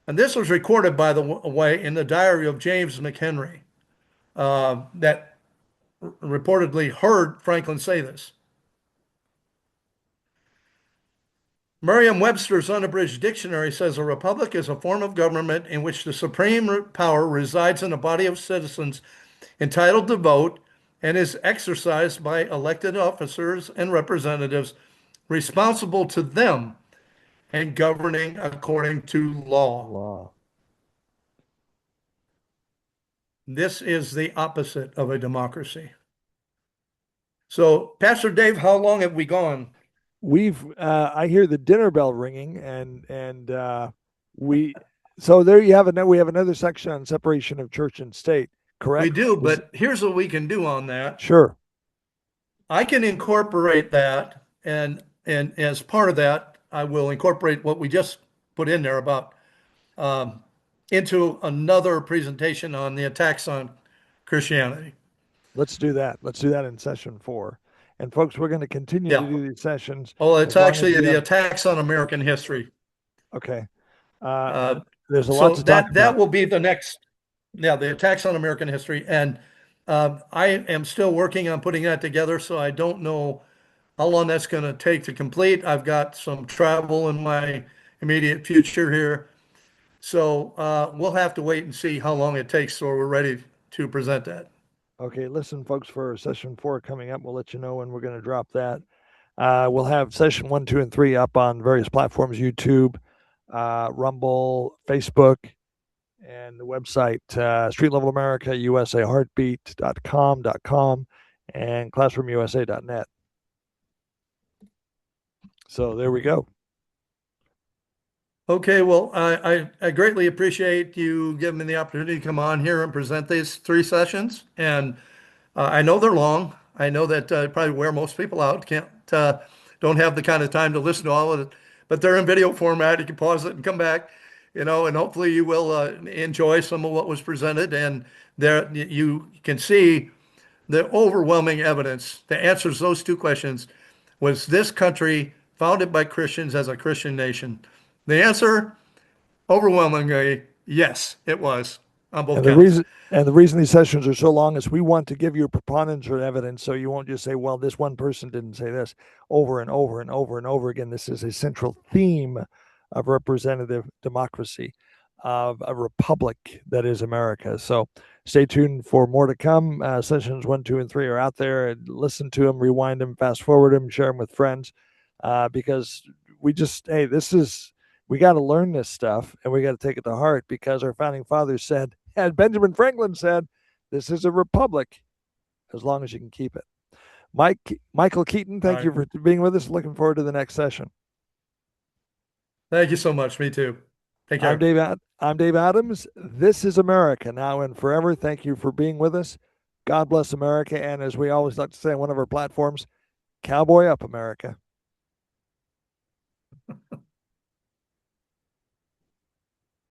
And this was recorded, by the way, in the diary of James McHenry, that reportedly heard Franklin say this. Merriam-Webster's unabridged dictionary says a republic is a form of government in which the supreme power resides in a body of citizens entitled to vote and is exercised by elected officers and representatives responsible to them and governing according to law. Law. This is the opposite of a democracy. So, Pastor Dave, how long have we gone? I hear the dinner bell ringing and we so there you have it. We have another section on separation of church and state, We correct? do, Is but here's what we can do on that. sure. I can incorporate that, and as part of that, I will incorporate what we just put in there about um, into another presentation on the attacks on Christianity. Let's do that. Let's do that in session 4. And folks, we're going to continue to Yeah. do these sessions Oh, it's as long as actually we the have attacks on American history. okay. Uh Uh, there's a lot so to talk that about. will be the next, yeah, the attacks on American history, and I am still working on putting that together. So I don't know how long that's going to take to complete. I've got some travel in my immediate future here. So we'll have to wait and see how long it takes so we're ready to present that. Okay, listen folks, for session 4 coming up, we'll let you know when we're going to drop that. We'll have session 1, 2 and 3 up on various platforms, YouTube, Rumble, Facebook, and the website Street Level America, USA Heartbeat.com, and ClassroomUSA.net. So there we go. Okay, well, I greatly appreciate you giving me the opportunity to come on here and present these 3 sessions. And I know they're long. I know that probably wear most people out. Don't have the kind of time to listen to all of it, but they're in video format. You can pause it and come back, and hopefully you will enjoy some of what was presented. And there you can see the overwhelming evidence that answers those 2 questions. Was this country founded by Christians as a Christian nation? The answer, overwhelmingly, yes, it was on both And the counts. reason these sessions are so long is we want to give you preponderance of evidence, so you won't just say, "Well, this one person didn't say this," over and over and over and over again. This is a central theme of representative democracy, of a republic that is America. So Stay tuned for more to come. Sessions 1, 2, and 3 are out there. And listen to them, rewind them, fast forward them, share them with friends, because we just, hey, this is, we got to learn this stuff and we got to take it to heart because our founding fathers said, and Benjamin Franklin said, this is a republic as long as you can keep it. Michael Keaton, All thank you right. for being with us. Looking forward to the next session. Thank you so much. Me too. Take I'm care. Dave. I'm Dave Adams. This is America now and forever. Thank you for being with us. God bless America, and as we always like to say on one of our platforms, cowboy up, America.